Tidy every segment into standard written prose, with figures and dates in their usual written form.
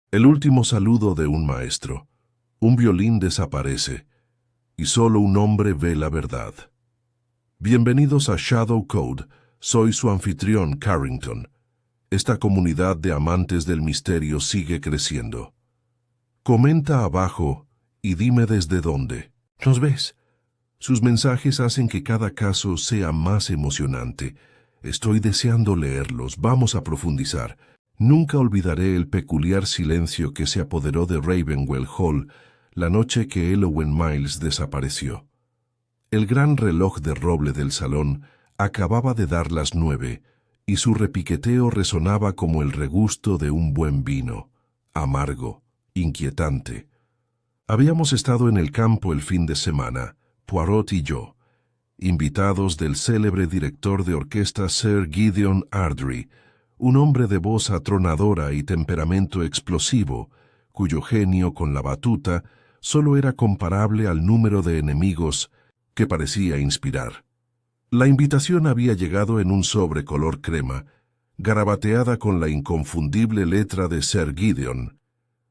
El último saludo de un maestro. Un violín desaparece, y solo un hombre ve la verdad. Bienvenidos a Shadow Code, soy su anfitrión Carrington. Esta comunidad de amantes del misterio sigue creciendo. Comenta abajo y dime desde dónde. ¿Nos ves? Sus mensajes hacen que cada caso sea más emocionante. Estoy deseando leerlos, vamos a profundizar. Nunca olvidaré el peculiar silencio que se apoderó de Ravenwell Hall la noche que Elowen Miles desapareció. El gran reloj de roble del salón acababa de dar las 9 y su repiqueteo resonaba como el regusto de un buen vino, amargo, inquietante. Habíamos estado en el campo el fin de semana, Poirot y yo, invitados del célebre director de orquesta Sir Gideon Ardrey, un hombre de voz atronadora y temperamento explosivo, cuyo genio con la batuta solo era comparable al número de enemigos que parecía inspirar. La invitación había llegado en un sobre color crema, garabateada con la inconfundible letra de Sir Gideon,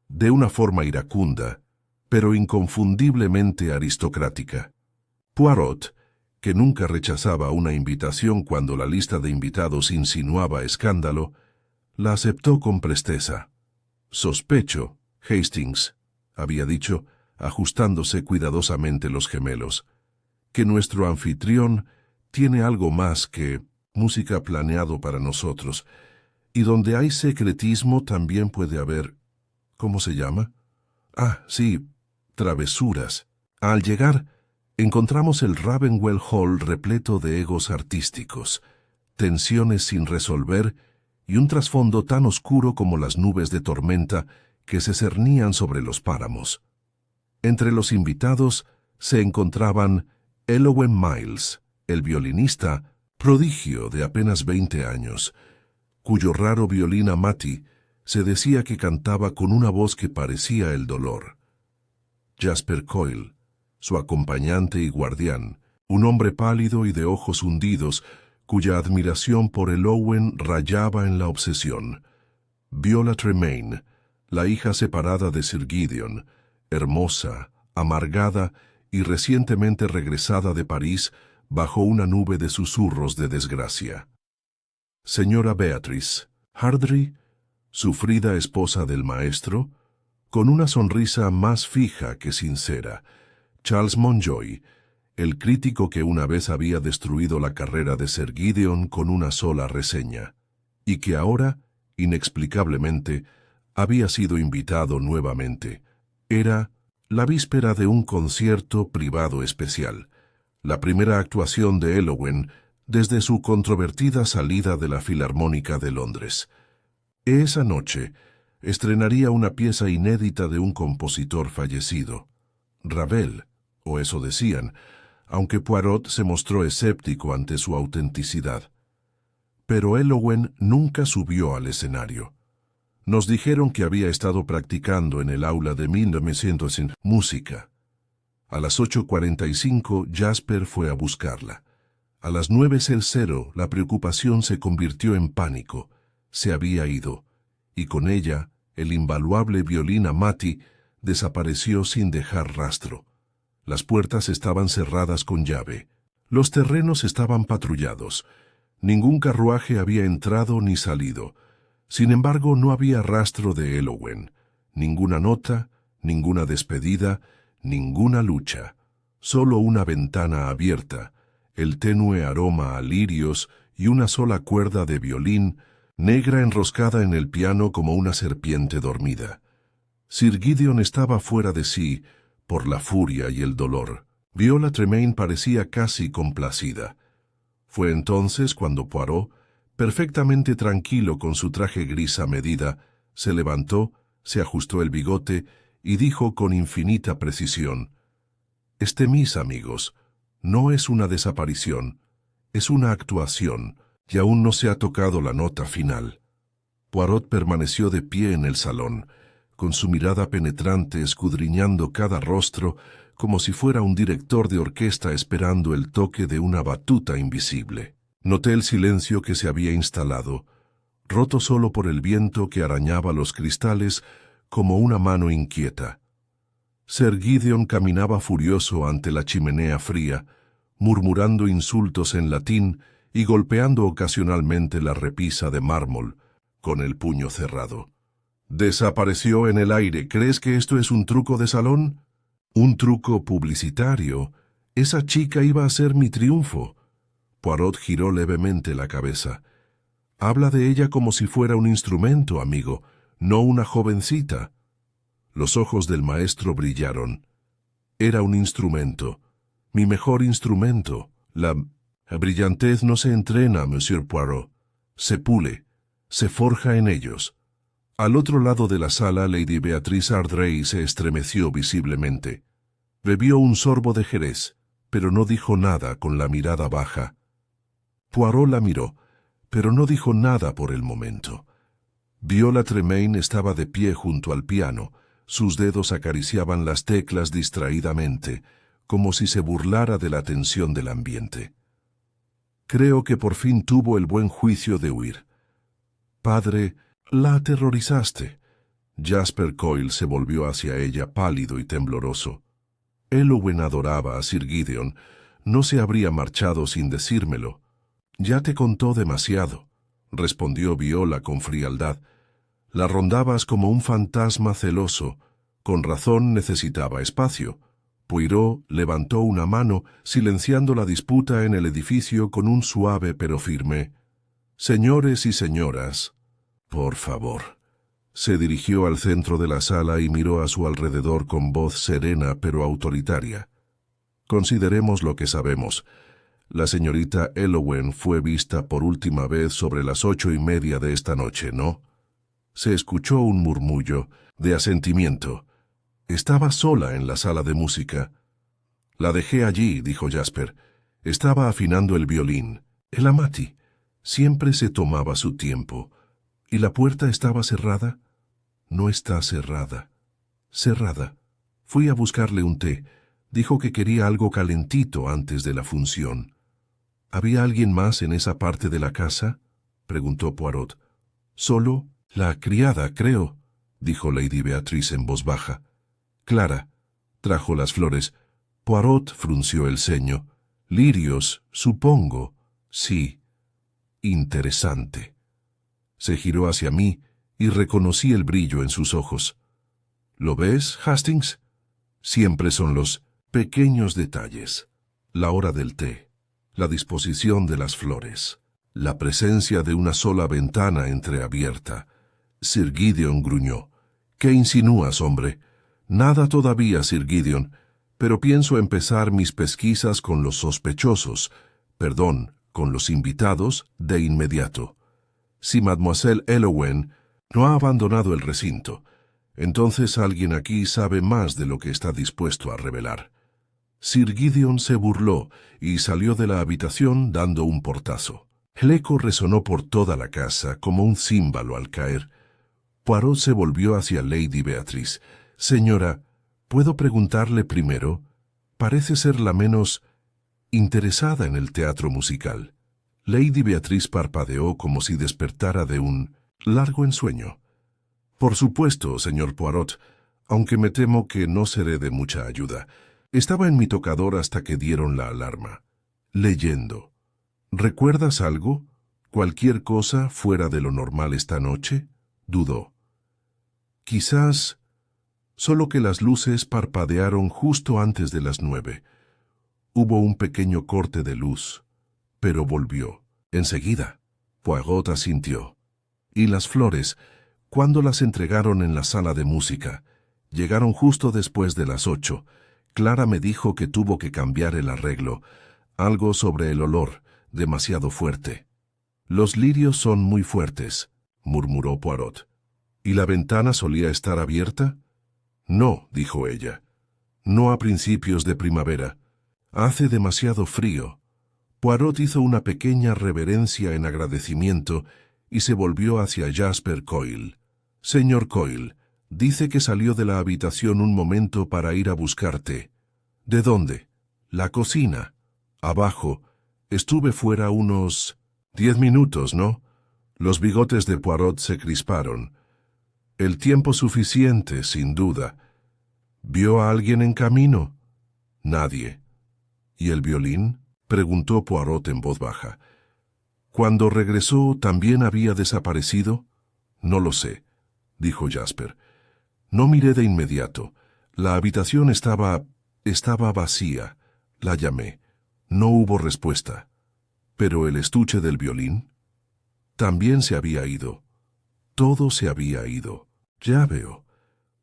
de una forma iracunda, pero inconfundiblemente aristocrática. Poirot, que nunca rechazaba una invitación cuando la lista de invitados insinuaba escándalo, la aceptó con presteza. «Sospecho, Hastings», había dicho, ajustándose cuidadosamente los gemelos, «que nuestro anfitrión tiene algo más que música planeado para nosotros, y donde hay secretismo también puede haber... ¿Cómo se llama? Ah, sí, travesuras». Al llegar, encontramos el Ravenwell Hall repleto de egos artísticos, tensiones sin resolver y un trasfondo tan oscuro como las nubes de tormenta que se cernían sobre los páramos. Entre los invitados se encontraban Elowen Miles, el violinista, prodigio de apenas 20 años, cuyo raro violín Amati se decía que cantaba con una voz que parecía el dolor. Jasper Coyle, su acompañante y guardián, un hombre pálido y de ojos hundidos, cuya admiración por Elowen rayaba en la obsesión. Viola Tremaine, la hija separada de Sir Gideon, hermosa, amargada y recientemente regresada de París bajo una nube de susurros de desgracia. Señora Beatrice Ardrey, sufrida esposa del maestro, con una sonrisa más fija que sincera. Charles Monjoy, el crítico que una vez había destruido la carrera de Sir Gideon con una sola reseña, y que ahora, inexplicablemente, había sido invitado nuevamente. Era la víspera de un concierto privado especial, la primera actuación de Elowen desde su controvertida salida de la Filarmónica de Londres. Esa noche estrenaría una pieza inédita de un compositor fallecido, Ravel, o eso decían, aunque Poirot se mostró escéptico ante su autenticidad. Pero Elowen nunca subió al escenario. Nos dijeron que había estado practicando en el aula de 1900 en música. A las 8:45 Jasper fue a buscarla. A las 9:00 la preocupación se convirtió en pánico. Se había ido, y con ella el invaluable violín Amati desapareció sin dejar rastro. Las puertas estaban cerradas con llave. Los terrenos estaban patrullados. Ningún carruaje había entrado ni salido. Sin embargo, no había rastro de Elowen. Ninguna nota, ninguna despedida, ninguna lucha. Solo una ventana abierta, el tenue aroma a lirios y una sola cuerda de violín, negra enroscada en el piano como una serpiente dormida. Sir Gideon estaba fuera de sí, por la furia y el dolor. Viola Tremaine parecía casi complacida. Fue entonces cuando Poirot, perfectamente tranquilo con su traje gris a medida, se levantó, se ajustó el bigote y dijo con infinita precisión: «Mis amigos, no es una desaparición, es una actuación, y aún no se ha tocado la nota final». Poirot permaneció de pie en el salón, con su mirada penetrante escudriñando cada rostro como si fuera un director de orquesta esperando el toque de una batuta invisible. Noté el silencio que se había instalado, roto solo por el viento que arañaba los cristales como una mano inquieta. Sir Gideon caminaba furioso ante la chimenea fría, murmurando insultos en latín y golpeando ocasionalmente la repisa de mármol con el puño cerrado. Desapareció en el aire. ¿Crees que esto es un truco de salón? Un truco publicitario. Esa chica iba a ser mi triunfo. Poirot giró levemente la cabeza. Habla de ella como si fuera un instrumento, amigo, no una jovencita. Los ojos del maestro brillaron. Era un instrumento. Mi mejor instrumento. La brillantez no se entrena, Monsieur Poirot. Se pule, se forja en ellos. Al otro lado de la sala, Lady Beatrice Ardrey se estremeció visiblemente. Bebió un sorbo de jerez, pero no dijo nada con la mirada baja. Poirot la miró, pero no dijo nada por el momento. Viola Tremaine estaba de pie junto al piano. Sus dedos acariciaban las teclas distraídamente, como si se burlara de la tensión del ambiente. Creo que por fin tuvo el buen juicio de huir. Padre, la aterrorizaste. Jasper Coyle se volvió hacia ella pálido y tembloroso. Elowen adoraba a Sir Gideon. No se habría marchado sin decírmelo. Ya te contó demasiado, respondió Viola con frialdad. La rondabas como un fantasma celoso. Con razón necesitaba espacio. Poirot levantó una mano, silenciando la disputa en el edificio con un suave pero firme. Señores y señoras, por favor. Se dirigió al centro de la sala y miró a su alrededor con voz serena pero autoritaria. Consideremos lo que sabemos. La señorita Elowen fue vista por última vez sobre las 8:30 de esta noche, ¿no? Se escuchó un murmullo de asentimiento. Estaba sola en la sala de música. La dejé allí, dijo Jasper. Estaba afinando el violín. El Amati. Siempre se tomaba su tiempo. ¿Y la puerta estaba cerrada? No está cerrada. Cerrada. Fui a buscarle un té. Dijo que quería algo calentito antes de la función. ¿Había alguien más en esa parte de la casa?, preguntó Poirot. Solo la criada, creo, dijo Lady Beatrice en voz baja. Clara trajo las flores. Poirot frunció el ceño. Lirios, supongo. Sí. Interesante. Se giró hacia mí y reconocí el brillo en sus ojos. ¿Lo ves, Hastings? Siempre son los pequeños detalles. La hora del té, la disposición de las flores, la presencia de una sola ventana entreabierta. Sir Gideon gruñó. ¿Qué insinúas, hombre? Nada todavía, Sir Gideon, pero pienso empezar mis pesquisas con los sospechosos, con los invitados, de inmediato. Si Mademoiselle Elowen no ha abandonado el recinto, entonces alguien aquí sabe más de lo que está dispuesto a revelar. Sir Gideon se burló y salió de la habitación dando un portazo. El eco resonó por toda la casa como un címbalo al caer. Poirot se volvió hacia Lady Beatrice. Señora, ¿puedo preguntarle primero? Parece ser la menos interesada en el teatro musical. Lady Beatrice parpadeó como si despertara de un largo ensueño. Por supuesto, señor Poirot, aunque me temo que no seré de mucha ayuda. Estaba en mi tocador hasta que dieron la alarma. Leyendo. ¿Recuerdas algo? ¿Cualquier cosa fuera de lo normal esta noche? Dudó. Quizás solo que las luces parpadearon justo antes de las 9. Hubo un pequeño corte de luz, pero volvió. Enseguida, Poirot asintió. Y las flores, cuando las entregaron en la sala de música, llegaron justo después de las 8. Clara me dijo que tuvo que cambiar el arreglo, algo sobre el olor, demasiado fuerte. Los lirios son muy fuertes, murmuró Poirot. ¿Y la ventana solía estar abierta? No, dijo ella. No a principios de primavera. Hace demasiado frío. Poirot hizo una pequeña reverencia en agradecimiento y se volvió hacia Jasper Coyle. Señor Coyle, dice que salió de la habitación un momento para ir a buscarte. ¿De dónde? La cocina. Abajo. Estuve fuera unos 10 minutos, ¿no? Los bigotes de Poirot se crisparon. El tiempo suficiente, sin duda. ¿Vio a alguien en camino? Nadie. ¿Y el violín? Preguntó Poirot en voz baja. ¿Cuando regresó también había desaparecido? No lo sé, dijo Jasper. No miré de inmediato. La habitación estaba vacía. La llamé. No hubo respuesta. ¿Pero el estuche del violín? También se había ido. Todo se había ido. Ya veo.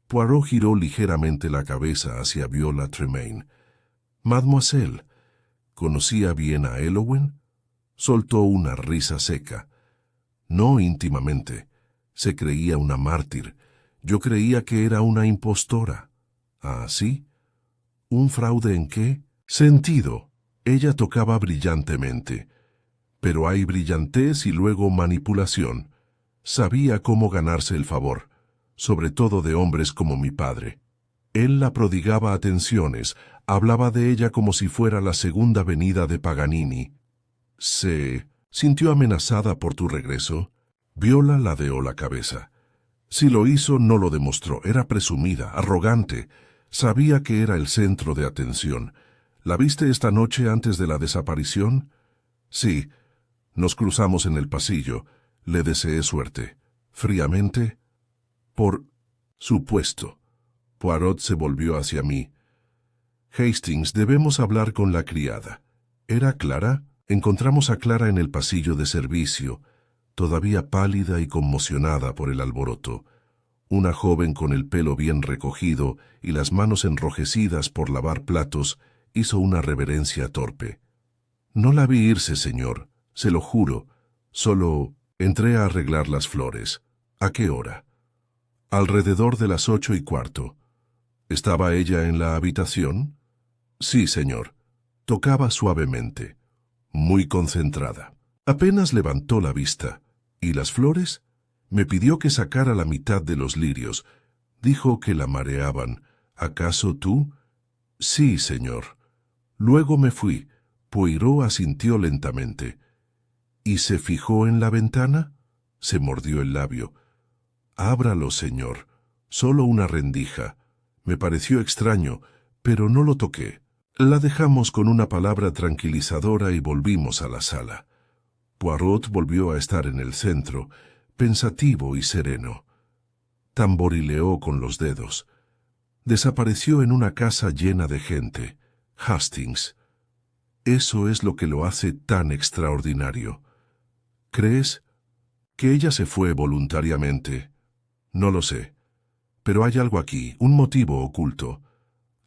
Poirot giró ligeramente la cabeza hacia Viola Tremaine. Mademoiselle, ¿conocía bien a Elowen? Soltó una risa seca. No íntimamente. Se creía una mártir. Yo creía que era una impostora. ¿Ah, sí? ¿Un fraude en qué? Sentido. Ella tocaba brillantemente. Pero hay brillantez y luego manipulación. Sabía cómo ganarse el favor, sobre todo de hombres como mi padre. Él la prodigaba atenciones, hablaba de ella como si fuera la segunda venida de Paganini. ¿Se sintió amenazada por tu regreso? Viola ladeó la cabeza. Si lo hizo, no lo demostró. Era presumida, arrogante. Sabía que era el centro de atención. ¿La viste esta noche antes de la desaparición? Sí. Nos cruzamos en el pasillo. Le deseé suerte. Fríamente. Por supuesto. Poirot se volvió hacia mí. Hastings, debemos hablar con la criada. ¿Era Clara? Encontramos a Clara en el pasillo de servicio, todavía pálida y conmocionada por el alboroto. Una joven con el pelo bien recogido y las manos enrojecidas por lavar platos hizo una reverencia torpe. No la vi irse, señor, se lo juro. Solo entré a arreglar las flores. ¿A qué hora? Alrededor de las 8:15. ¿Estaba ella en la habitación? Sí, señor. Tocaba suavemente, muy concentrada. Apenas levantó la vista. ¿Y las flores? Me pidió que sacara la mitad de los lirios. Dijo que la mareaban. ¿Acaso tú? Sí, señor. Luego me fui. Poirot asintió lentamente. ¿Y se fijó en la ventana? Se mordió el labio. Ábralo, señor. Solo una rendija. Me pareció extraño, pero no lo toqué. La dejamos con una palabra tranquilizadora y volvimos a la sala. Poirot volvió a estar en el centro, pensativo y sereno. Tamborileó con los dedos. Desapareció en una casa llena de gente. Hastings. Eso es lo que lo hace tan extraordinario. ¿Crees que ella se fue voluntariamente? No lo sé. Pero hay algo aquí, un motivo oculto.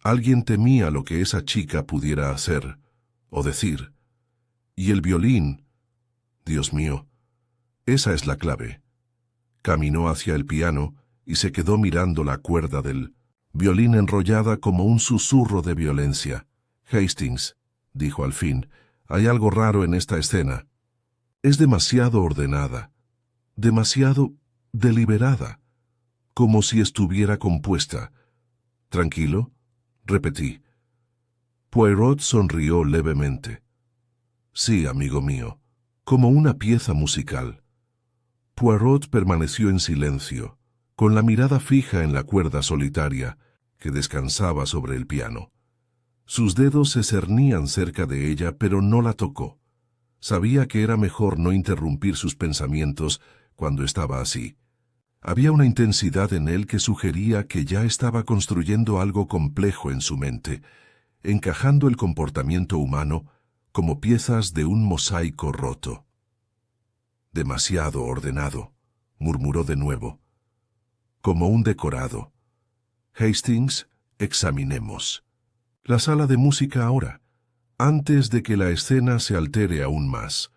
Alguien temía lo que esa chica pudiera hacer o decir. Y el violín, Dios mío, esa es la clave. Caminó hacia el piano y se quedó mirando la cuerda del violín enrollada como un susurro de violencia. Hastings, dijo al fin, hay algo raro en esta escena. Es demasiado ordenada, demasiado deliberada, como si estuviera compuesta. ¿Tranquilo? Repetí. Poirot sonrió levemente. Sí, amigo mío, como una pieza musical. Poirot permaneció en silencio, con la mirada fija en la cuerda solitaria que descansaba sobre el piano. Sus dedos se cernían cerca de ella, pero no la tocó. Sabía que era mejor no interrumpir sus pensamientos cuando estaba así. Había una intensidad en él que sugería que ya estaba construyendo algo complejo en su mente, encajando el comportamiento humano como piezas de un mosaico roto. Demasiado ordenado, murmuró de nuevo. Como un decorado. Hastings, examinemos. La sala de música ahora, antes de que la escena se altere aún más.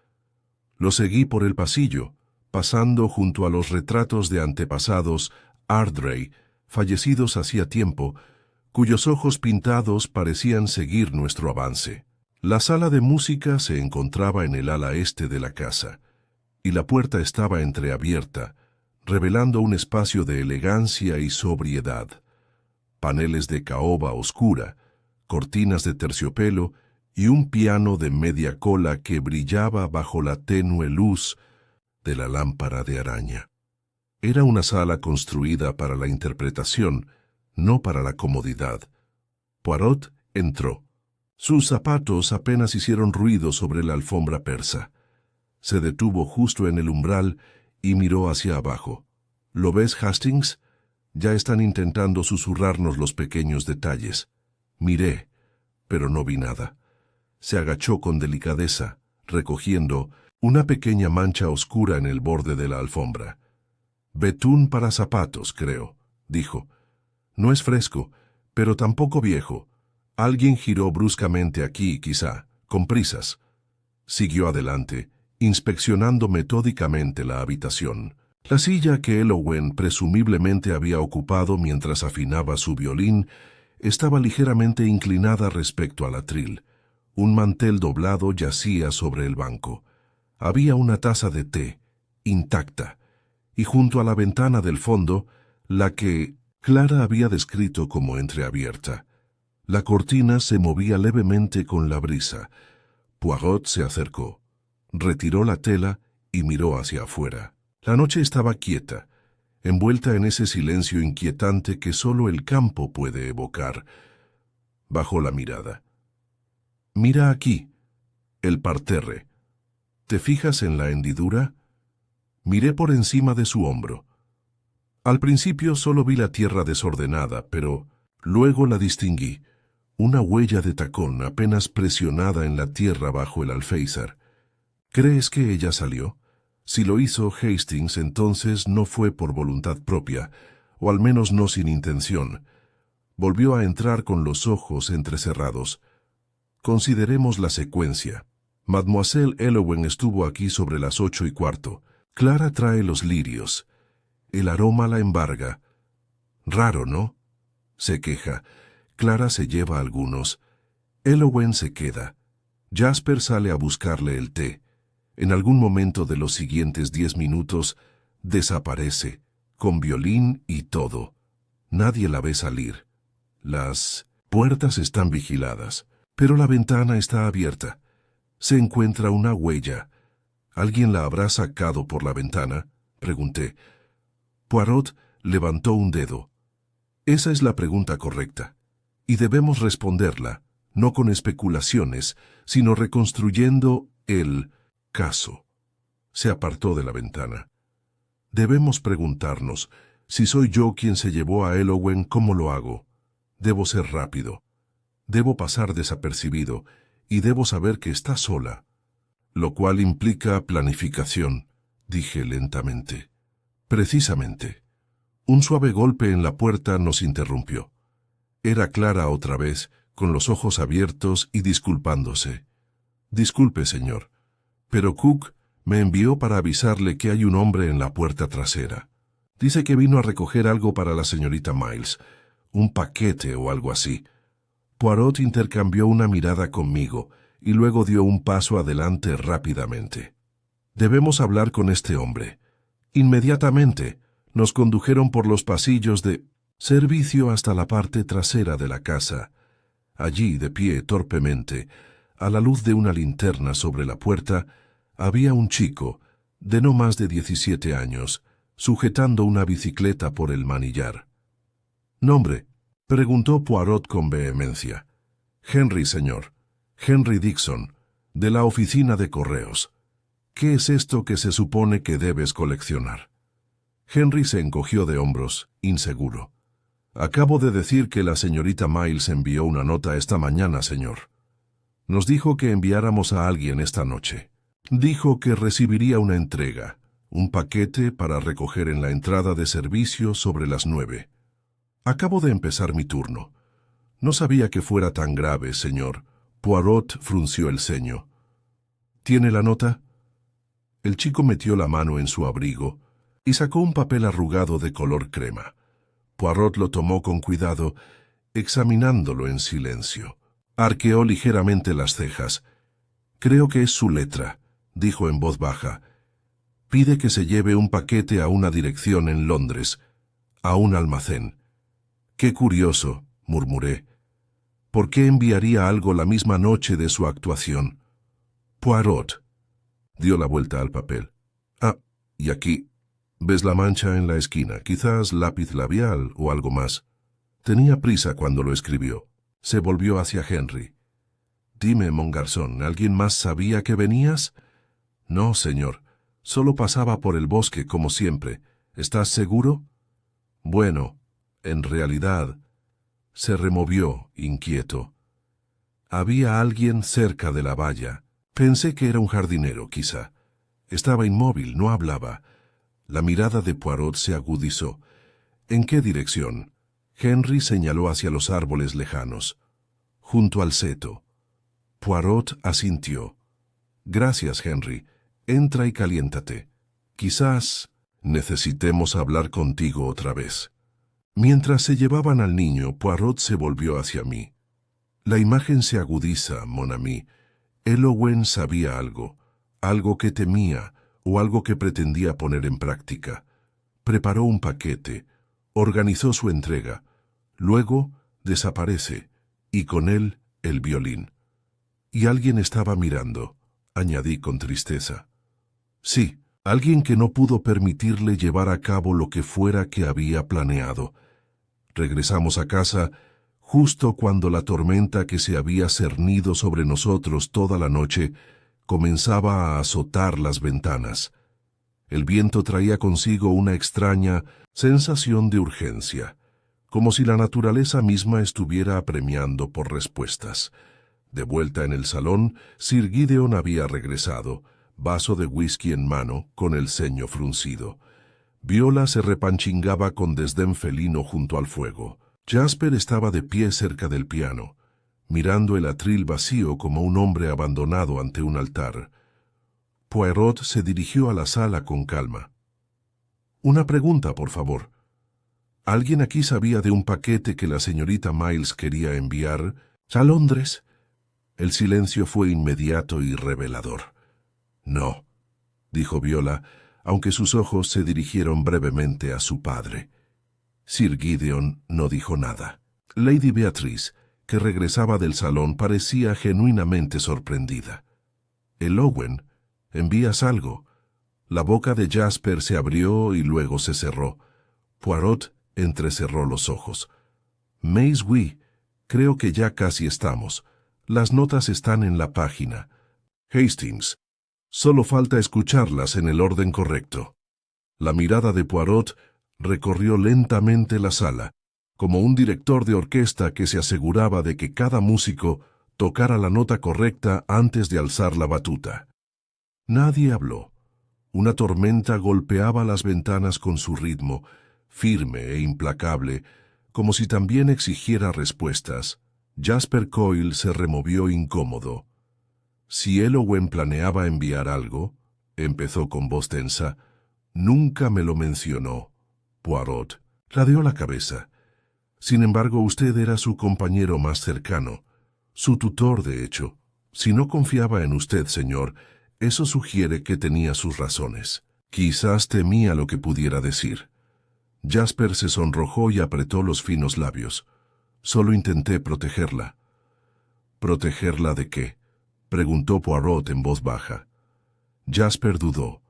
Lo seguí por el pasillo, pasando junto a los retratos de antepasados Ardrey, fallecidos hacía tiempo, cuyos ojos pintados parecían seguir nuestro avance. La sala de música se encontraba en el ala este de la casa, y la puerta estaba entreabierta, revelando un espacio de elegancia y sobriedad. Paneles de caoba oscura, cortinas de terciopelo y un piano de media cola que brillaba bajo la tenue luz de la lámpara de araña. Era una sala construida para la interpretación, no para la comodidad. Poirot entró. Sus zapatos apenas hicieron ruido sobre la alfombra persa. Se detuvo justo en el umbral y miró hacia abajo. ¿Lo ves, Hastings? Ya están intentando susurrarnos los pequeños detalles. Miré, pero no vi nada. Se agachó con delicadeza, recogiendo una pequeña mancha oscura en el borde de la alfombra. «Betún para zapatos, creo», dijo. «No es fresco, pero tampoco viejo. Alguien giró bruscamente aquí, quizá, con prisas». Siguió adelante, inspeccionando metódicamente la habitación. La silla que Elowen presumiblemente había ocupado mientras afinaba su violín estaba ligeramente inclinada respecto al atril. Un mantel doblado yacía sobre el banco. Había una taza de té, intacta, y junto a la ventana del fondo, la que Clara había descrito como entreabierta. La cortina se movía levemente con la brisa. Poirot se acercó, retiró la tela y miró hacia afuera. La noche estaba quieta, envuelta en ese silencio inquietante que solo el campo puede evocar. Bajó la mirada. «Mira aquí, el parterre. ¿Te fijas en la hendidura?» Miré por encima de su hombro. Al principio solo vi la tierra desordenada, pero luego la distinguí. Una huella de tacón apenas presionada en la tierra bajo el alféizar. ¿Crees que ella salió? Si lo hizo Hastings, entonces no fue por voluntad propia, o al menos no sin intención. Volvió a entrar con los ojos entrecerrados. Consideremos la secuencia. Mademoiselle Elowen estuvo aquí sobre las 8:15. Clara trae los lirios. El aroma la embarga. Raro, ¿no? Se queja. Clara se lleva algunos. Elowen se queda. Jasper sale a buscarle el té. En algún momento de los siguientes 10 minutos, desaparece, con violín y todo. Nadie la ve salir. Las puertas están vigiladas, pero la ventana está abierta. Se encuentra una huella. ¿Alguien la habrá sacado por la ventana?, pregunté. Poirot levantó un dedo. Esa es la pregunta correcta, y debemos responderla, no con especulaciones, sino reconstruyendo el caso. Se apartó de la ventana. Debemos preguntarnos, si soy yo quien se llevó a Elowen, ¿cómo lo hago? Debo ser rápido. Debo pasar desapercibido, y debo saber que está sola. Lo cual implica planificación, dije lentamente. Precisamente. Un suave golpe en la puerta nos interrumpió. Era Clara otra vez, con los ojos abiertos y disculpándose. Disculpe, señor, pero Cook me envió para avisarle que hay un hombre en la puerta trasera. Dice que vino a recoger algo para la señorita Miles, un paquete o algo así. Poirot intercambió una mirada conmigo y luego dio un paso adelante rápidamente. Debemos hablar con este hombre. Inmediatamente nos condujeron por los pasillos de servicio hasta la parte trasera de la casa. Allí, de pie torpemente, a la luz de una linterna sobre la puerta, había un chico, de no más de 17 años, sujetando una bicicleta por el manillar. «¿Nombre?», preguntó Poirot con vehemencia. «Henry, señor. Henry Dixon, de la oficina de correos. ¿Qué es esto que se supone que debes coleccionar?» Henry se encogió de hombros, inseguro. «Acabo de decir que la señorita Miles envió una nota esta mañana, señor. Nos dijo que enviáramos a alguien esta noche. Dijo que recibiría una entrega, un paquete para recoger en la entrada de servicio sobre las 9. Acabo de empezar mi turno. No sabía que fuera tan grave, señor». Poirot frunció el ceño. «¿Tiene la nota?» El chico metió la mano en su abrigo y sacó un papel arrugado de color crema. Poirot lo tomó con cuidado, examinándolo en silencio. Arqueó ligeramente las cejas. «Creo que es su letra», dijo en voz baja. «Pide que se lleve un paquete a una dirección en Londres, a un almacén». «Qué curioso», murmuré. «¿Por qué enviaría algo la misma noche de su actuación?» Poirot dio la vuelta al papel. «Ah, y aquí. ¿Ves la mancha en la esquina? Quizás lápiz labial o algo más. Tenía prisa cuando lo escribió. Se volvió hacia Henry. Dime, mon garzón, ¿alguien más sabía que venías? No, señor. Solo pasaba por el bosque, como siempre. ¿Estás seguro? Bueno, en realidad, se removió, inquieto. Había alguien cerca de la valla. Pensé que era un jardinero, quizá. Estaba inmóvil, no hablaba. La mirada de Poirot se agudizó. ¿En qué dirección? Henry señaló hacia los árboles lejanos. Junto al seto. Poirot asintió. Gracias, Henry. Entra y caliéntate. Quizás necesitemos hablar contigo otra vez. Mientras se llevaban al niño, Poirot se volvió hacia mí. La imagen se agudiza, mon ami. Elowen sabía algo que temía o algo que pretendía poner en práctica. Preparó un paquete, organizó su entrega, luego desaparece, y con él el violín. Y alguien estaba mirando, añadí con tristeza. Sí, alguien que no pudo permitirle llevar a cabo lo que fuera que había planeado. Regresamos a casa justo cuando la tormenta que se había cernido sobre nosotros toda la noche comenzaba a azotar las ventanas. El viento traía consigo una extraña sensación de urgencia, como si la naturaleza misma estuviera apremiando por respuestas. De vuelta en el salón, Sir Gideon había regresado, vaso de whisky en mano, con el ceño fruncido. Viola se repanchingaba con desdén felino junto al fuego. Jasper estaba de pie cerca del piano, mirando el atril vacío como un hombre abandonado ante un altar. Poirot se dirigió a la sala con calma. Una pregunta, por favor. ¿Alguien aquí sabía de un paquete que la señorita Miles quería enviar a Londres? El silencio fue inmediato y revelador. No, dijo Viola, aunque sus ojos se dirigieron brevemente a su padre. Sir Gideon no dijo nada. Lady Beatrice, que regresaba del salón, parecía genuinamente sorprendida. «Elowen, ¿envías algo?» La boca de Jasper se abrió y luego se cerró. Poirot entrecerró los ojos. «Mais oui, creo que ya casi estamos. Las notas están en la página. Hastings, solo falta escucharlas en el orden correcto». La mirada de Poirot recorrió lentamente la sala, como un director de orquesta que se aseguraba de que cada músico tocara la nota correcta antes de alzar la batuta. Nadie habló. Una tormenta golpeaba las ventanas con su ritmo, firme e implacable, como si también exigiera respuestas. Jasper Coyle se removió incómodo. Si Elowen planeaba enviar algo, empezó con voz tensa, nunca me lo mencionó. Poirot ladeó la cabeza. Sin embargo, usted era su compañero más cercano, su tutor, de hecho. Si no confiaba en usted, señor, eso sugiere que tenía sus razones. Quizás temía lo que pudiera decir. Jasper se sonrojó y apretó los finos labios. Solo intenté protegerla. ¿Protegerla de qué?, preguntó Poirot en voz baja. Jasper dudó.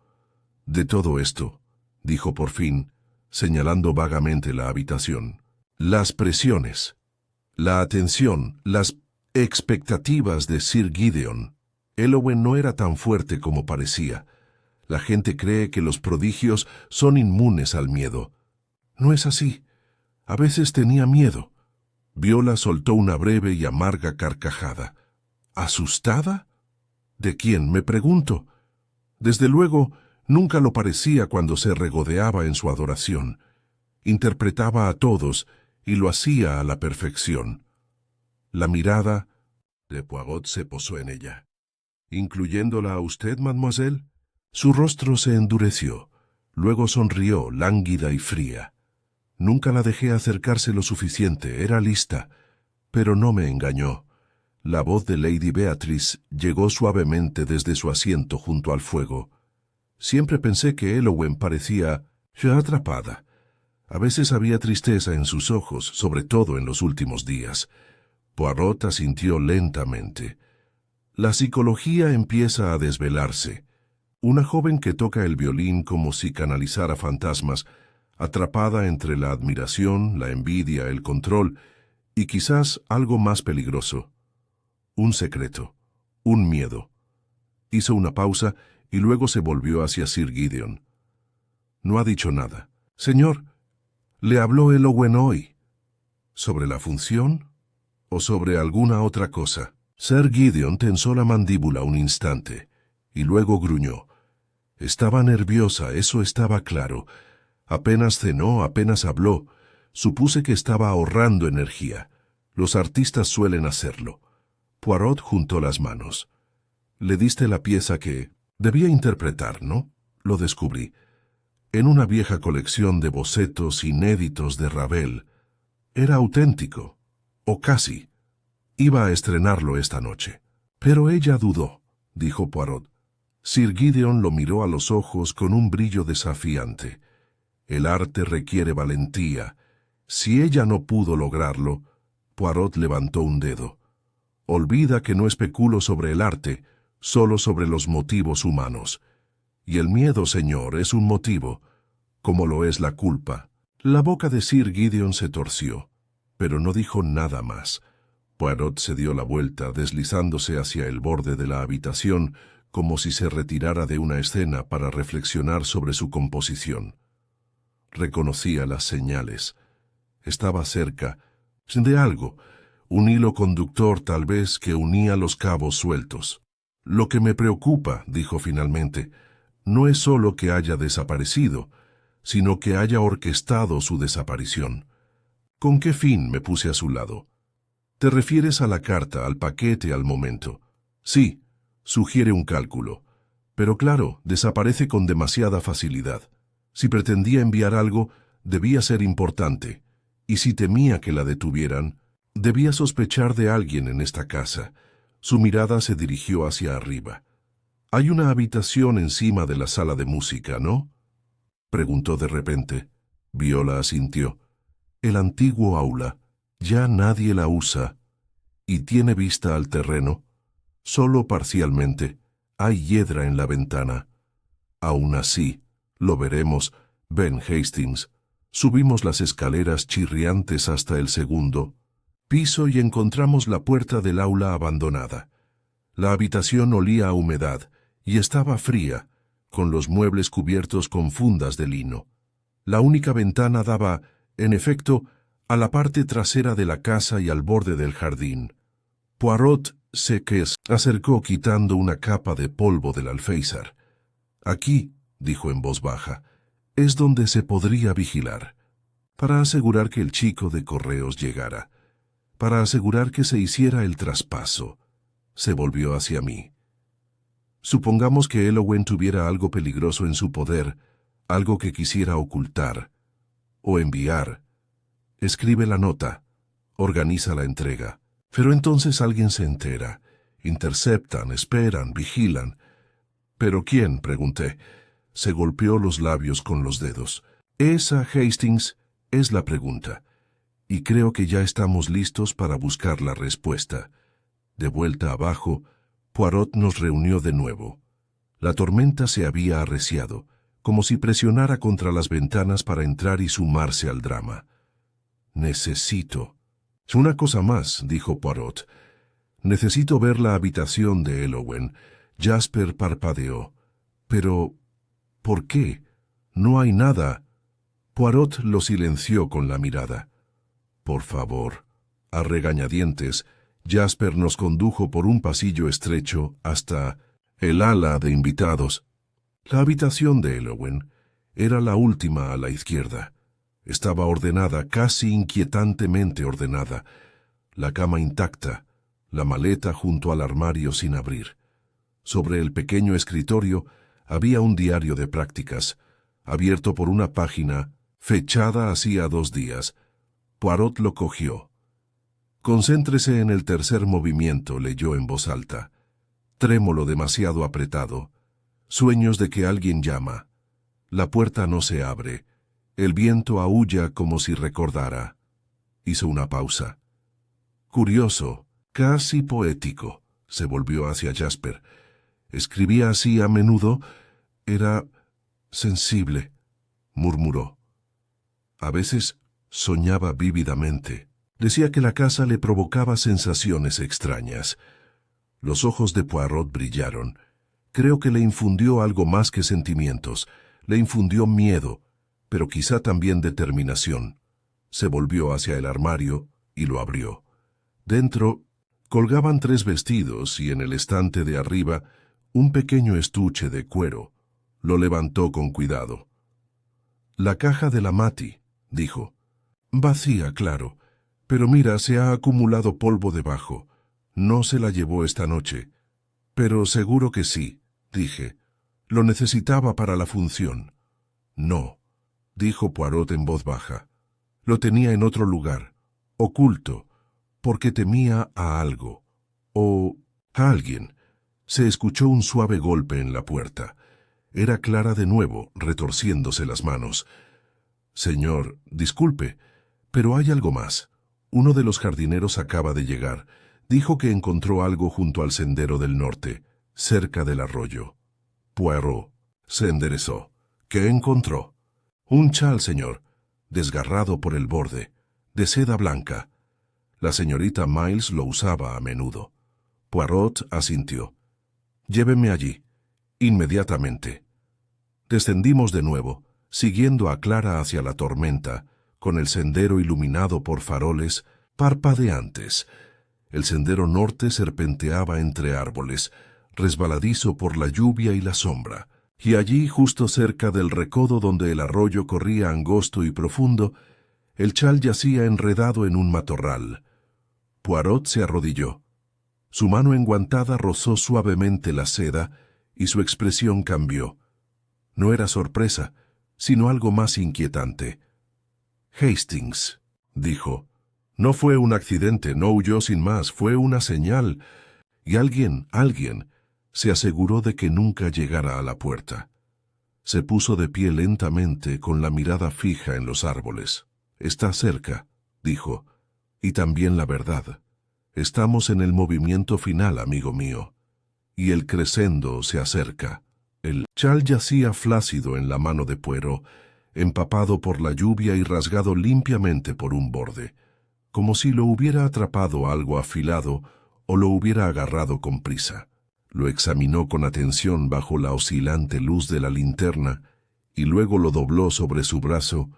De todo esto, dijo por fin, señalando vagamente la habitación. Las presiones, la atención, las expectativas de Sir Gideon. Elowen no era tan fuerte como parecía. La gente cree que los prodigios son inmunes al miedo. No es así. A veces tenía miedo. Viola soltó una breve y amarga carcajada. ¿Asustada? ¿De quién?, me pregunto. Desde luego, nunca lo parecía cuando se regodeaba en su adoración. Interpretaba a todos y lo hacía a la perfección. La mirada de Poirot se posó en ella. ¿Incluyéndola a usted, mademoiselle? Su rostro se endureció. Luego sonrió, lánguida y fría. Nunca la dejé acercarse lo suficiente, era lista, pero no me engañó. La voz de Lady Beatrice llegó suavemente desde su asiento junto al fuego. Siempre pensé que Elowen parecía ya atrapada. A veces había tristeza en sus ojos, sobre todo en los últimos días. Poirot asintió lentamente. La psicología empieza a desvelarse. Una joven que toca el violín como si canalizara fantasmas, atrapada entre la admiración, la envidia, el control y quizás algo más peligroso. Un secreto, un miedo. Hizo una pausa y luego se volvió hacia Sir Gideon. No ha dicho nada. Señor, ¿le habló Elowen hoy? ¿Sobre la función? ¿O sobre alguna otra cosa? Sir Gideon tensó la mandíbula un instante y luego gruñó. Estaba nerviosa, eso estaba claro. Apenas cenó, apenas habló. Supuse que estaba ahorrando energía. Los artistas suelen hacerlo. Poirot juntó las manos. Le diste la pieza que debía interpretar, ¿no? Lo descubrí. En una vieja colección de bocetos inéditos de Ravel. Era auténtico. O casi. Iba a estrenarlo esta noche. Pero ella dudó, dijo Poirot. Sir Gideon lo miró a los ojos con un brillo desafiante. El arte requiere valentía. Si ella no pudo lograrlo, Poirot levantó un dedo. Olvida que no especulo sobre el arte, solo sobre los motivos humanos. Y el miedo, señor, es un motivo, como lo es la culpa. La boca de Sir Gideon se torció, pero no dijo nada más. Poirot se dio la vuelta, deslizándose hacia el borde de la habitación, como si se retirara de una escena para reflexionar sobre su composición. Reconocía las señales. Estaba cerca de algo, un hilo conductor tal vez que unía los cabos sueltos. Lo que me preocupa, dijo finalmente, no es solo que haya desaparecido, sino que haya orquestado su desaparición. ¿Con qué fin me puse a su lado? ¿Te refieres a la carta, al paquete, al momento? Sí, sugiere un cálculo. Pero claro, desaparece con demasiada facilidad. Si pretendía enviar algo, debía ser importante. Y si temía que la detuvieran, debía sospechar de alguien en esta casa. Su mirada se dirigió hacia arriba. «Hay una habitación encima de la sala de música, ¿no?», preguntó de repente. Viola asintió. «El antiguo aula. Ya nadie la usa. ¿Y tiene vista al terreno?» «Solo parcialmente. Hay hiedra en la ventana». «Aún así, lo veremos. Ven, Hastings». Subimos las escaleras chirriantes hasta el segundo piso y encontramos la puerta del aula abandonada. La habitación olía a humedad y estaba fría, con los muebles cubiertos con fundas de lino. La única ventana daba, en efecto, a la parte trasera de la casa y al borde del jardín. Poirot se acercó quitando una capa de polvo del alféizar. «Aquí», dijo en voz baja, «es donde se podría vigilar, para asegurar que el chico de correos llegara, para asegurar que se hiciera el traspaso». Se volvió hacia mí. «Supongamos que Elowen tuviera algo peligroso en su poder, algo que quisiera ocultar o enviar. Escribe la nota, organiza la entrega. Pero entonces alguien se entera. Interceptan, esperan, vigilan». «¿Pero quién?», pregunté. Se golpeó los labios con los dedos. «Esa, Hastings, es la pregunta. Y creo que ya estamos listos para buscar la respuesta». De vuelta abajo, Poirot nos reunió de nuevo. La tormenta se había arreciado, como si presionara contra las ventanas para entrar y sumarse al drama. «Necesito». «Una cosa más», dijo Poirot. «Necesito ver la habitación de Elowen». Jasper parpadeó. «Pero, ¿por qué? No hay nada». Poirot lo silenció con la mirada. «Por favor». A regañadientes, Jasper nos condujo por un pasillo estrecho hasta el ala de invitados. La habitación de Elowen era la última a la izquierda. Estaba ordenada, casi inquietantemente ordenada. La cama intacta, la maleta junto al armario sin abrir. Sobre el pequeño escritorio había un diario de prácticas, abierto por una página, fechada hacía 2 días. Poirot lo cogió. «Concéntrese en el tercer movimiento», leyó en voz alta. «Trémolo demasiado apretado. Sueños de que alguien llama. La puerta no se abre. El viento aúlla como si recordara». Hizo una pausa. «Curioso, casi poético», se volvió hacia Jasper. «¿Escribía así a menudo? Era sensible, murmuró. A veces soñaba vívidamente. Decía que la casa le provocaba sensaciones extrañas. Los ojos de Poirot brillaron. Creo que le infundió algo más que sentimientos. Le infundió miedo, pero quizá también determinación. Se volvió hacia el armario y lo abrió. Dentro colgaban 3 vestidos y en el estante de arriba un pequeño estuche de cuero. Lo levantó con cuidado. «La caja de la Mati», dijo. «Vacía, claro. Pero mira, se ha acumulado polvo debajo. No se la llevó esta noche». «Pero seguro que sí», dije. «Lo necesitaba para la función». «No», dijo Poirot en voz baja. «Lo tenía en otro lugar, oculto, porque temía a algo, o a alguien». Se escuchó un suave golpe en la puerta. Era Clara de nuevo, retorciéndose las manos. «Señor, disculpe, pero hay algo más. Uno de los jardineros acaba de llegar. Dijo que encontró algo junto al sendero del norte, cerca del arroyo». Poirot se enderezó. «¿Qué encontró?» «Un chal, señor, desgarrado por el borde, de seda blanca. La señorita Miles lo usaba a menudo». Poirot asintió. «Lléveme allí, inmediatamente». Descendimos de nuevo, siguiendo a Clara hacia la tormenta, con el sendero iluminado por faroles parpadeantes. El sendero norte serpenteaba entre árboles, resbaladizo por la lluvia y la sombra, y allí, justo cerca del recodo donde el arroyo corría angosto y profundo, el chal yacía enredado en un matorral. Poirot se arrodilló. Su mano enguantada rozó suavemente la seda y su expresión cambió. No era sorpresa, sino algo más inquietante. «Hastings», dijo. «No fue un accidente, no huyó sin más, fue una señal. Y alguien, se aseguró de que nunca llegara a la puerta». Se puso de pie lentamente, con la mirada fija en los árboles. «Está cerca», dijo, «y también la verdad. Estamos en el movimiento final, amigo mío, y el crescendo se acerca». El chal yacía flácido en la mano de Poirot, empapado por la lluvia y rasgado limpiamente por un borde, como si lo hubiera atrapado algo afilado o lo hubiera agarrado con prisa. Lo examinó con atención bajo la oscilante luz de la linterna y luego lo dobló sobre su brazo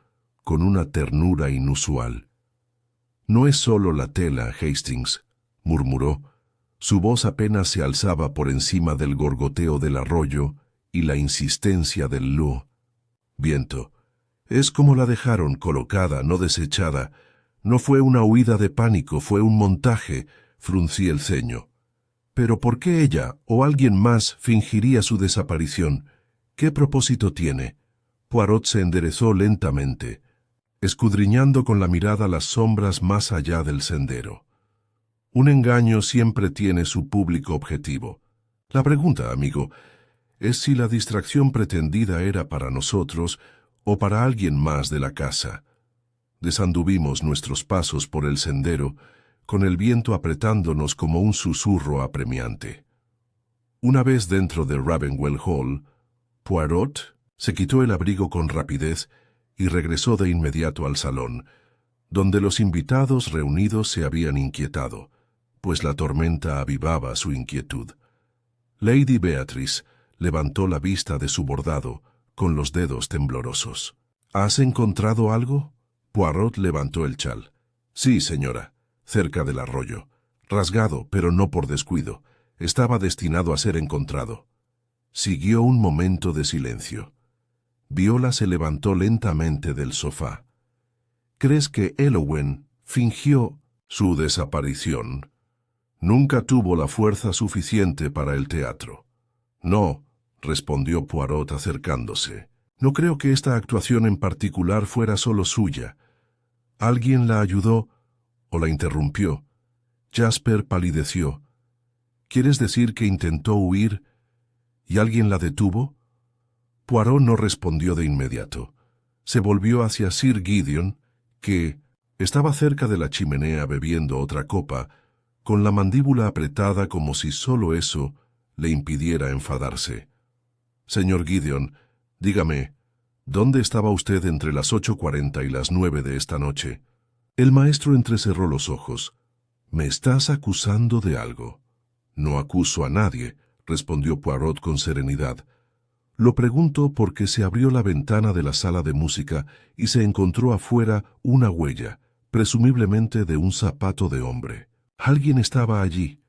con una ternura inusual. «No es solo la tela, Hastings», murmuró. Su voz apenas se alzaba por encima del gorgoteo del arroyo y la insistencia del viento. «Es como la dejaron colocada, no desechada. No fue una huida de pánico, fue un montaje», fruncí el ceño. «Pero ¿por qué ella o alguien más fingiría su desaparición? ¿Qué propósito tiene?» Poirot se enderezó lentamente, escudriñando con la mirada las sombras más allá del sendero. «Un engaño siempre tiene su público objetivo. La pregunta, amigo, es si la distracción pretendida era para nosotros o para alguien más de la casa». Desanduvimos nuestros pasos por el sendero, con el viento apretándonos como un susurro apremiante. Una vez dentro de Ravenwell Hall, Poirot se quitó el abrigo con rapidez y regresó de inmediato al salón, donde los invitados reunidos se habían inquietado, pues la tormenta avivaba su inquietud. Lady Beatrice levantó la vista de su bordado, con los dedos temblorosos. «¿Has encontrado algo?» Poirot levantó el chal. «Sí, señora, cerca del arroyo. Rasgado, pero no por descuido. Estaba destinado a ser encontrado». Siguió un momento de silencio. Viola se levantó lentamente del sofá. «¿Crees que Elowen fingió su desaparición?» «Nunca tuvo la fuerza suficiente para el teatro». «No», respondió Poirot acercándose. «No creo que esta actuación en particular fuera solo suya. Alguien la ayudó o la interrumpió». Jasper palideció. «¿Quieres decir que intentó huir y alguien la detuvo?» Poirot no respondió de inmediato. Se volvió hacia Sir Gideon, que estaba cerca de la chimenea bebiendo otra copa, con la mandíbula apretada como si solo eso le impidiera enfadarse. Señor Gideon, dígame, ¿dónde estaba usted entre las 8:40 y las 9 de esta noche? El maestro entrecerró los ojos. «¿Me estás acusando de algo?» «No acuso a nadie», respondió Poirot con serenidad. «Lo pregunto porque se abrió la ventana de la sala de música y se encontró afuera una huella, presumiblemente de un zapato de hombre. Alguien estaba allí,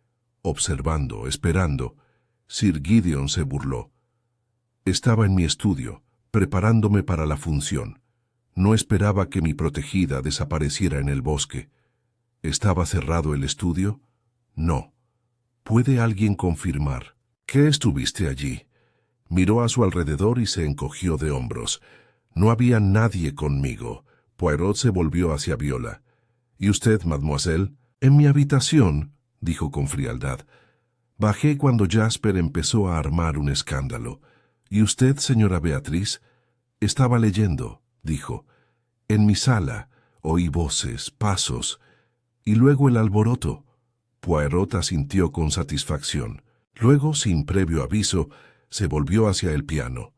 observando, esperando». Sir Gideon se burló. «Estaba en mi estudio, preparándome para la función. No esperaba que mi protegida desapareciera en el bosque. ¿Estaba cerrado el estudio? No. ¿Puede alguien confirmar? ¿Qué estuviste allí?» Miró a su alrededor y se encogió de hombros. «No había nadie conmigo». Poirot se volvió hacia Viola. «¿Y usted, mademoiselle?» «En mi habitación», dijo con frialdad. «Bajé cuando Jasper empezó a armar un escándalo. ¿Y usted, señora Beatriz?» «Estaba leyendo», dijo. «En mi sala oí voces, pasos, y luego el alboroto». Poirot asintió con satisfacción. Luego, sin previo aviso, se volvió hacia el piano.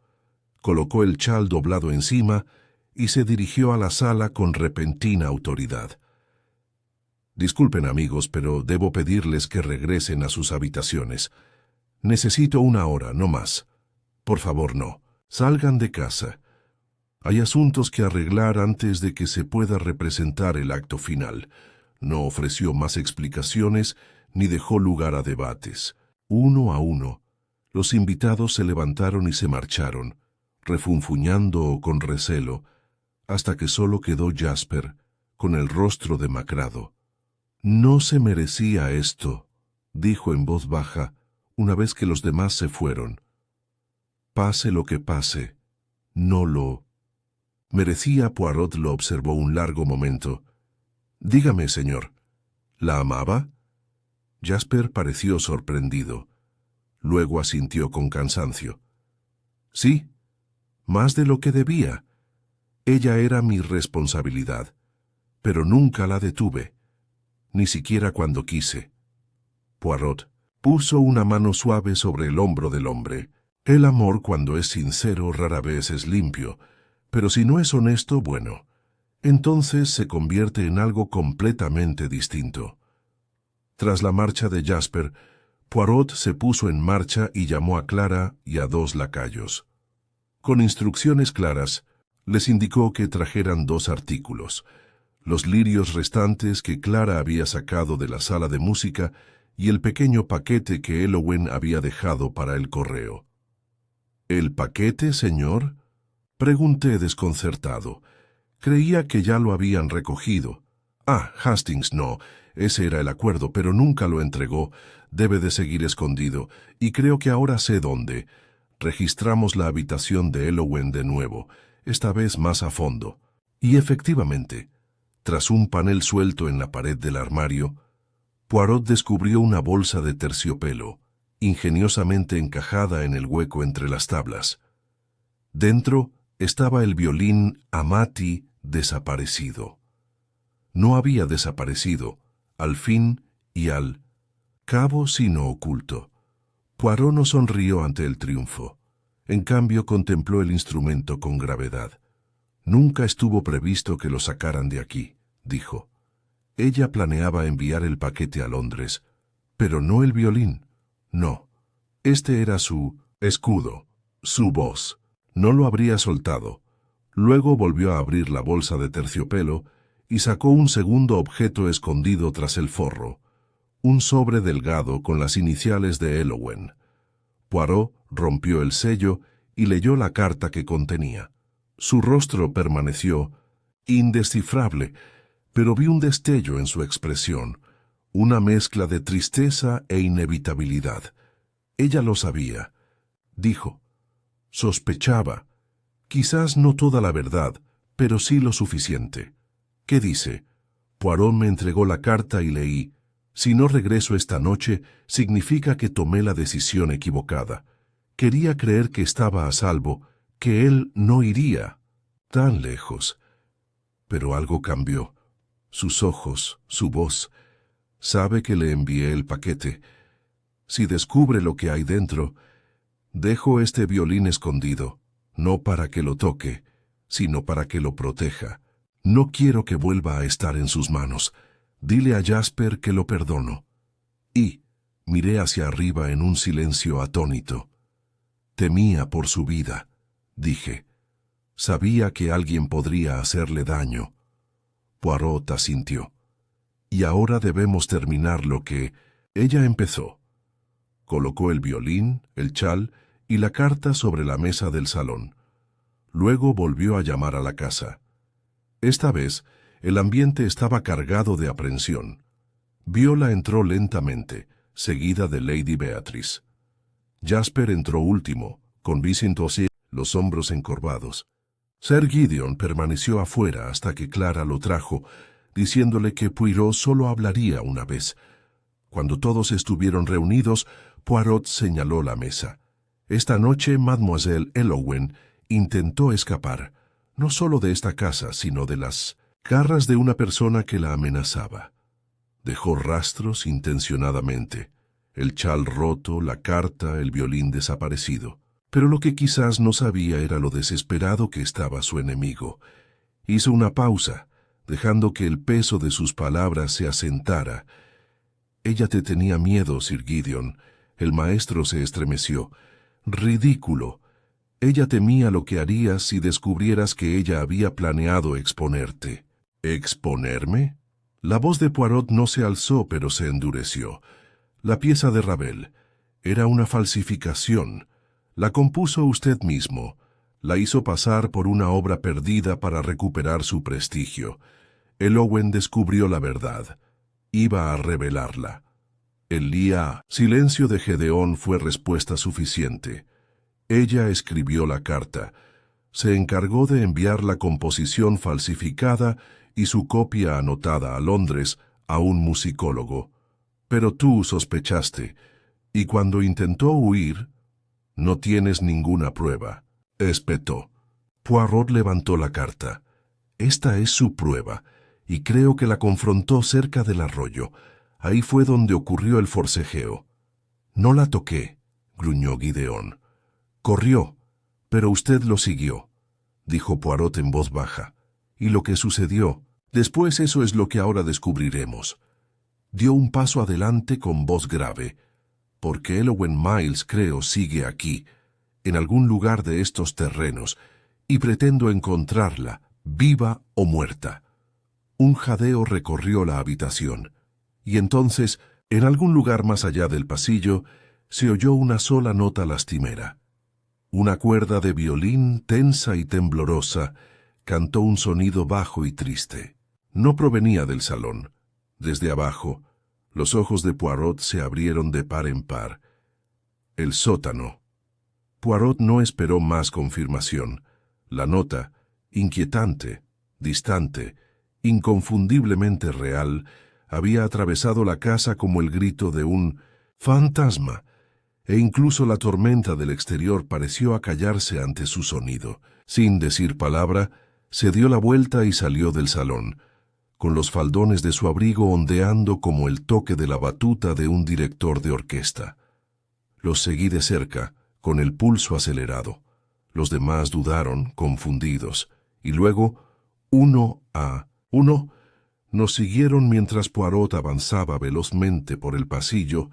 Colocó el chal doblado encima y se dirigió a la sala con repentina autoridad. «Disculpen, amigos, pero debo pedirles que regresen a sus habitaciones. Necesito una hora, no más. Por favor, no. Salgan de casa. Hay asuntos que arreglar antes de que se pueda representar el acto final». No ofreció más explicaciones ni dejó lugar a debates. Uno a uno, los invitados se levantaron y se marcharon, refunfuñando con recelo, hasta que solo quedó Jasper, con el rostro demacrado. «No se merecía esto», dijo en voz baja, una vez que los demás se fueron. «Pase lo que pase, no lo merecía». Poirot lo observó un largo momento. «Dígame, señor, ¿la amaba?» Jasper pareció sorprendido. Luego asintió con cansancio. «Sí, más de lo que debía. Ella era mi responsabilidad, pero nunca la detuve, ni siquiera cuando quise». Poirot puso una mano suave sobre el hombro del hombre. «El amor, cuando es sincero, rara vez es limpio, pero si no es honesto, bueno, entonces se convierte en algo completamente distinto». Tras la marcha de Jasper, Poirot se puso en marcha y llamó a Clara y a 2 lacayos. Con instrucciones claras, les indicó que trajeran 2 artículos: los lirios restantes que Clara había sacado de la sala de música y el pequeño paquete que Elowen había dejado para el correo. «¿El paquete, señor?», pregunté desconcertado. Creía que ya lo habían recogido. «Ah, Hastings no, ese era el acuerdo, pero nunca lo entregó. Debe de seguir escondido, y creo que ahora sé dónde». Registramos la habitación de Elowen de nuevo, esta vez más a fondo. Y efectivamente, tras un panel suelto en la pared del armario, Poirot descubrió una bolsa de terciopelo, ingeniosamente encajada en el hueco entre las tablas. Dentro estaba el violín Amati desaparecido. No había desaparecido, al fin y al cabo, sino oculto. Poirot no sonrió ante el triunfo. En cambio, contempló el instrumento con gravedad. «Nunca estuvo previsto que lo sacaran de aquí», dijo. Ella planeaba enviar el paquete a Londres, pero no el violín. No, este era su escudo, su voz. No lo habría soltado. Luego volvió a abrir la bolsa de terciopelo y sacó un segundo objeto escondido tras el forro, un sobre delgado con las iniciales de Elowen. Poirot rompió el sello y leyó la carta que contenía. Su rostro permaneció indescifrable, pero vi un destello en su expresión, una mezcla de tristeza e inevitabilidad. Ella lo sabía, dijo. Sospechaba, quizás no toda la verdad, pero sí lo suficiente. ¿Qué dice? Poirot me entregó la carta y leí: «Si no regreso esta noche, significa que tomé la decisión equivocada. Quería creer que estaba a salvo, que él no iría tan lejos». Pero algo cambió. Sus ojos, su voz. Sabe que le envié el paquete. Si descubre lo que hay dentro, Dejo este violín escondido, no para que lo toque, sino para que lo proteja. No quiero que vuelva a estar en sus manos. Dile a Jasper que lo perdono. Y miré hacia arriba en un silencio atónito. Temía por su vida, dije. Sabía que alguien podría hacerle daño. Poirot asintió. Y ahora debemos terminar lo que ella empezó. Colocó el violín, el chal y la carta sobre la mesa del salón. Luego volvió a llamar a la casa. Esta vez, el ambiente estaba cargado de aprensión. Viola entró lentamente, seguida de Lady Beatrice. Jasper entró último, con Vincent O'Shea, los hombros encorvados. Sir Gideon permaneció afuera hasta que Clara lo trajo, diciéndole que Poirot solo hablaría una vez. Cuando todos estuvieron reunidos, Poirot señaló la mesa. Esta noche Mademoiselle Elowen intentó escapar, no solo de esta casa, sino de las garras de una persona que la amenazaba. Dejó rastros intencionadamente, el chal roto, la carta, el violín desaparecido. Pero lo que quizás no sabía era lo desesperado que estaba su enemigo. Hizo una pausa, dejando que el peso de sus palabras se asentara. Ella te tenía miedo, Sir Gideon. El maestro se estremeció. Ridículo. Ella temía lo que harías si descubrieras que ella había planeado exponerte. ¿Exponerme? La voz de Poirot no se alzó, pero se endureció. La pieza de Ravel era una falsificación. La compuso usted mismo. La hizo pasar por una obra perdida para recuperar su prestigio. Elowen descubrió la verdad. Iba a revelarla. El silencio de Gedeón fue respuesta suficiente. Ella escribió la carta. Se encargó de enviar la composición falsificada y su copia anotada a Londres a un musicólogo. Pero tú sospechaste, y cuando intentó huir, no tienes ninguna prueba, espetó. Poirot levantó la carta. Esta es su prueba, y creo que la confrontó cerca del arroyo. Ahí fue donde ocurrió el forcejeo. No la toqué, gruñó Gideón. Corrió, pero usted lo siguió, dijo Poirot en voz baja. Y lo que sucedió, después eso es lo que ahora descubriremos. Dio un paso adelante con voz grave. Porque Elowen Miles, creo, sigue aquí, en algún lugar de estos terrenos, y pretendo encontrarla, viva o muerta. Un jadeo recorrió la habitación, y entonces, en algún lugar más allá del pasillo, se oyó una sola nota lastimera. Una cuerda de violín, tensa y temblorosa, cantó un sonido bajo y triste. No provenía del salón. Desde abajo, los ojos de Poirot se abrieron de par en par. El sótano. Poirot no esperó más confirmación. La nota, inquietante, distante, inconfundiblemente real, había atravesado la casa como el grito de un fantasma, e incluso la tormenta del exterior pareció acallarse ante su sonido. Sin decir palabra, se dio la vuelta y salió del salón, con los faldones de su abrigo ondeando como el toque de la batuta de un director de orquesta. Los seguí de cerca, con el pulso acelerado. Los demás dudaron, confundidos, y luego, uno a uno, nos siguieron mientras Poirot avanzaba velozmente por el pasillo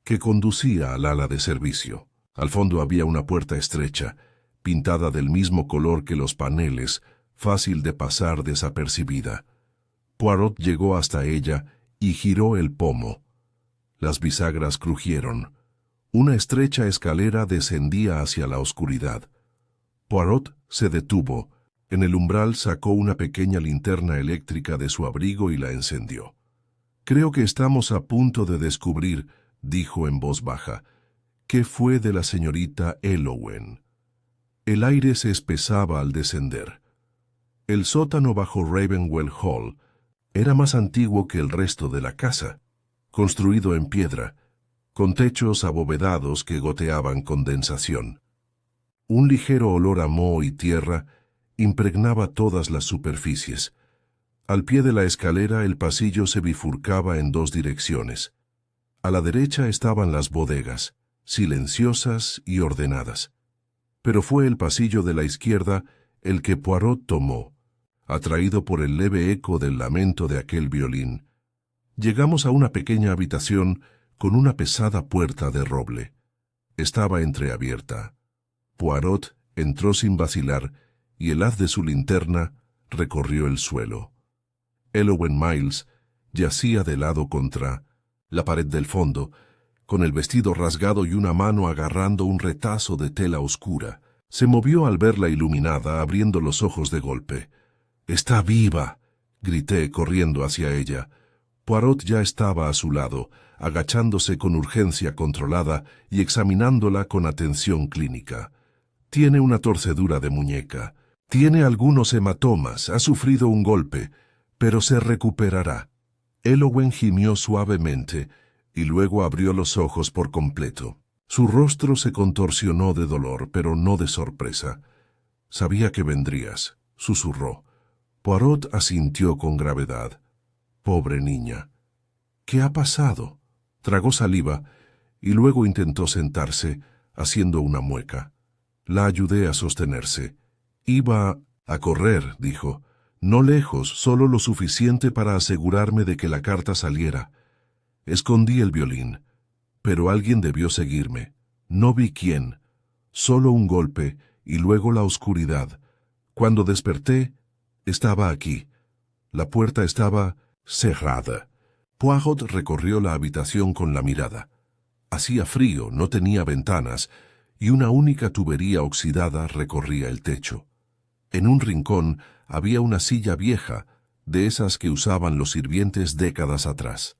que conducía al ala de servicio. Al fondo había una puerta estrecha, pintada del mismo color que los paneles, fácil de pasar desapercibida. Poirot llegó hasta ella y giró el pomo. Las bisagras crujieron. Una estrecha escalera descendía hacia la oscuridad. Poirot se detuvo. En el umbral sacó una pequeña linterna eléctrica de su abrigo y la encendió. «Creo que estamos a punto de descubrir», dijo en voz baja, «qué fue de la señorita Elowen». El aire se espesaba al descender. El sótano bajo Ravenwell Hall era más antiguo que el resto de la casa, construido en piedra, con techos abovedados que goteaban condensación. Un ligero olor a moho y tierra impregnaba todas las superficies. Al pie de la escalera el pasillo se bifurcaba en dos direcciones. A la derecha estaban las bodegas, silenciosas y ordenadas. Pero fue el pasillo de la izquierda el que Poirot tomó, atraído por el leve eco del lamento de aquel violín. Llegamos a una pequeña habitación con una pesada puerta de roble. Estaba entreabierta. Poirot entró sin vacilar y el haz de su linterna recorrió el suelo. Eowen Miles yacía de lado contra la pared del fondo, con el vestido rasgado y una mano agarrando un retazo de tela oscura. Se movió al verla iluminada, abriendo los ojos de golpe. «¡Está viva!», grité corriendo hacia ella. Poirot ya estaba a su lado, agachándose con urgencia controlada y examinándola con atención clínica. «Tiene una torcedura de muñeca. Tiene algunos hematomas, ha sufrido un golpe, pero se recuperará». Eowen gimió suavemente y luego abrió los ojos por completo. Su rostro se contorsionó de dolor, pero no de sorpresa. «Sabía que vendrías», susurró. Poirot asintió con gravedad. «Pobre niña». «¿Qué ha pasado?». Tragó saliva y luego intentó sentarse, haciendo una mueca. La ayudé a sostenerse. «Iba a correr», dijo. «No lejos, solo lo suficiente para asegurarme de que la carta saliera. Escondí el violín, pero alguien debió seguirme. No vi quién. Solo un golpe y luego la oscuridad. Cuando desperté, estaba aquí. La puerta estaba cerrada». Poirot recorrió la habitación con la mirada. Hacía frío, no tenía ventanas, y una única tubería oxidada recorría el techo. En un rincón había una silla vieja, de esas que usaban los sirvientes décadas atrás.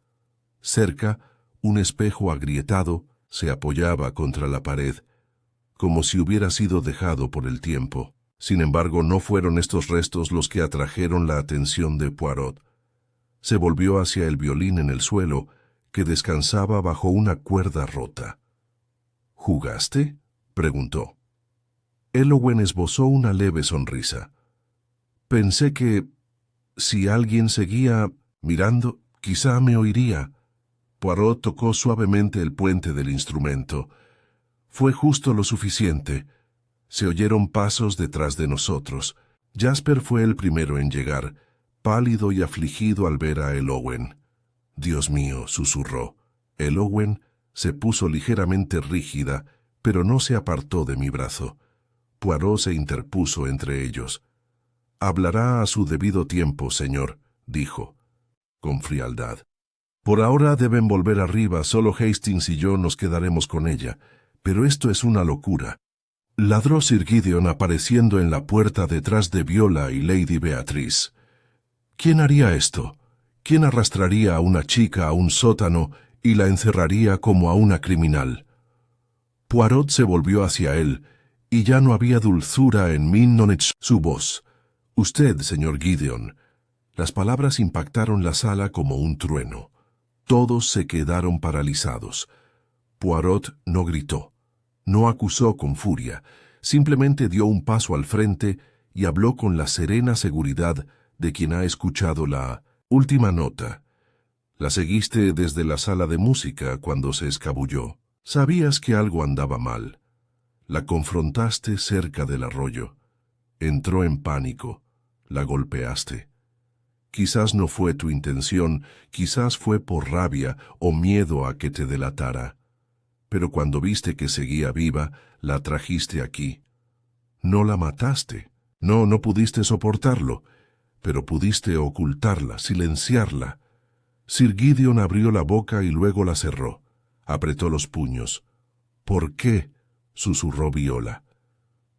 Cerca, un espejo agrietado se apoyaba contra la pared, como si hubiera sido dejado por el tiempo. Sin embargo, no fueron estos restos los que atrajeron la atención de Poirot. Se volvió hacia el violín en el suelo, que descansaba bajo una cuerda rota. «¿Jugaste?», preguntó. Eowen esbozó una leve sonrisa. «Pensé que, si alguien seguía mirando, quizá me oiría». Poirot tocó suavemente el puente del instrumento. Fue justo lo suficiente. Se oyeron pasos detrás de nosotros. Jasper fue el primero en llegar, pálido y afligido al ver a Eowen. «Dios mío», susurró. Eowen se puso ligeramente rígida, pero no se apartó de mi brazo. Poirot se interpuso entre ellos. «Hablará a su debido tiempo, señor», dijo, con frialdad. «Por ahora deben volver arriba, solo Hastings y yo nos quedaremos con ella. Pero esto es una locura». Ladró Sir Gideon apareciendo en la puerta detrás de Viola y Lady Beatrice. «¿Quién haría esto? ¿Quién arrastraría a una chica a un sótano y la encerraría como a una criminal?» Poirot se volvió hacia él, y ya no había dulzura en su voz. «Usted, señor Gideon». Las palabras impactaron la sala como un trueno. Todos se quedaron paralizados. Poirot no gritó, no acusó con furia, simplemente dio un paso al frente y habló con la serena seguridad de quien ha escuchado la última nota. «La seguiste desde la sala de música cuando se escabulló. Sabías que algo andaba mal. La confrontaste cerca del arroyo. Entró en pánico. La golpeaste. Quizás no fue tu intención, quizás fue por rabia o miedo a que te delatara. Pero cuando viste que seguía viva, la trajiste aquí. No la mataste. No pudiste soportarlo, pero pudiste ocultarla, silenciarla». Sir Gideon abrió la boca y luego la cerró. Apretó los puños. «¿Por qué?», susurró Viola.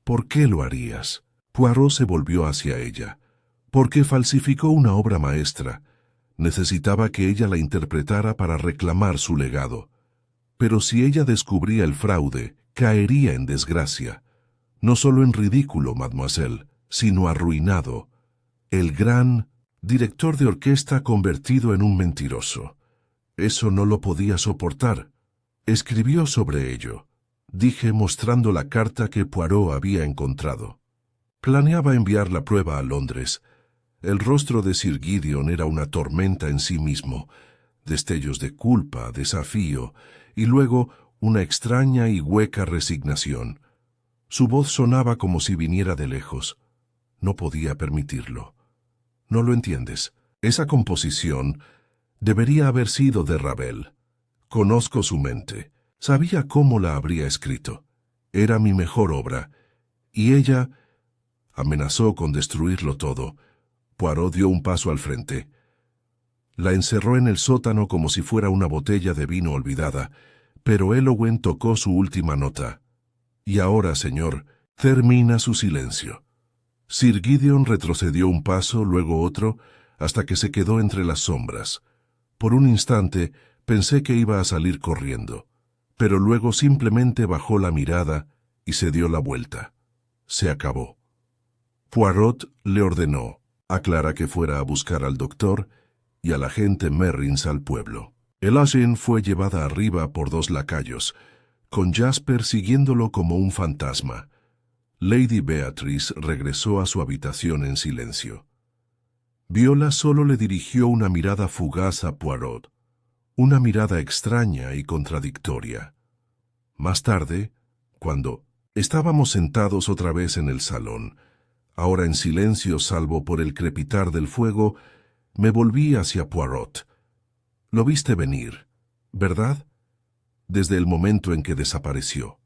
«¿Por qué lo harías?». Poirot se volvió hacia ella. «Porque falsificó una obra maestra. Necesitaba que ella la interpretara para reclamar su legado. Pero si ella descubría el fraude, caería en desgracia. No solo en ridículo, mademoiselle, sino arruinado. El gran director de orquesta convertido en un mentiroso. Eso no lo podía soportar. Escribió sobre ello», dije mostrando la carta que Poirot había encontrado. Planeaba enviar la prueba a Londres. El rostro de Sir Gideon era una tormenta en sí mismo, destellos de culpa, desafío, y luego una extraña y hueca resignación. Su voz sonaba como si viniera de lejos. No podía permitirlo. No lo entiendes. Esa composición debería haber sido de Ravel. Conozco su mente. Sabía cómo la habría escrito. Era mi mejor obra. Y ella amenazó con destruirlo todo. Poirot dio un paso al frente. La encerró en el sótano como si fuera una botella de vino olvidada, pero Elowen tocó su última nota. Y ahora, señor, termina su silencio. Sir Gideon retrocedió un paso, luego otro, hasta que se quedó entre las sombras. Por un instante pensé que iba a salir corriendo, pero luego simplemente bajó la mirada y se dio la vuelta. Se acabó. Poirot le ordenó a Clara que fuera a buscar al doctor y al agente Merrins al pueblo. El Agen fue llevada arriba por 2 lacayos, con Jasper siguiéndolo como un fantasma. Lady Beatrice regresó a su habitación en silencio. Viola solo le dirigió una mirada fugaz a Poirot, una mirada extraña y contradictoria. Más tarde, cuando estábamos sentados otra vez en el salón, ahora en silencio salvo por el crepitar del fuego, me volví hacia Poirot. Lo viste venir, ¿verdad? Desde el momento en que desapareció.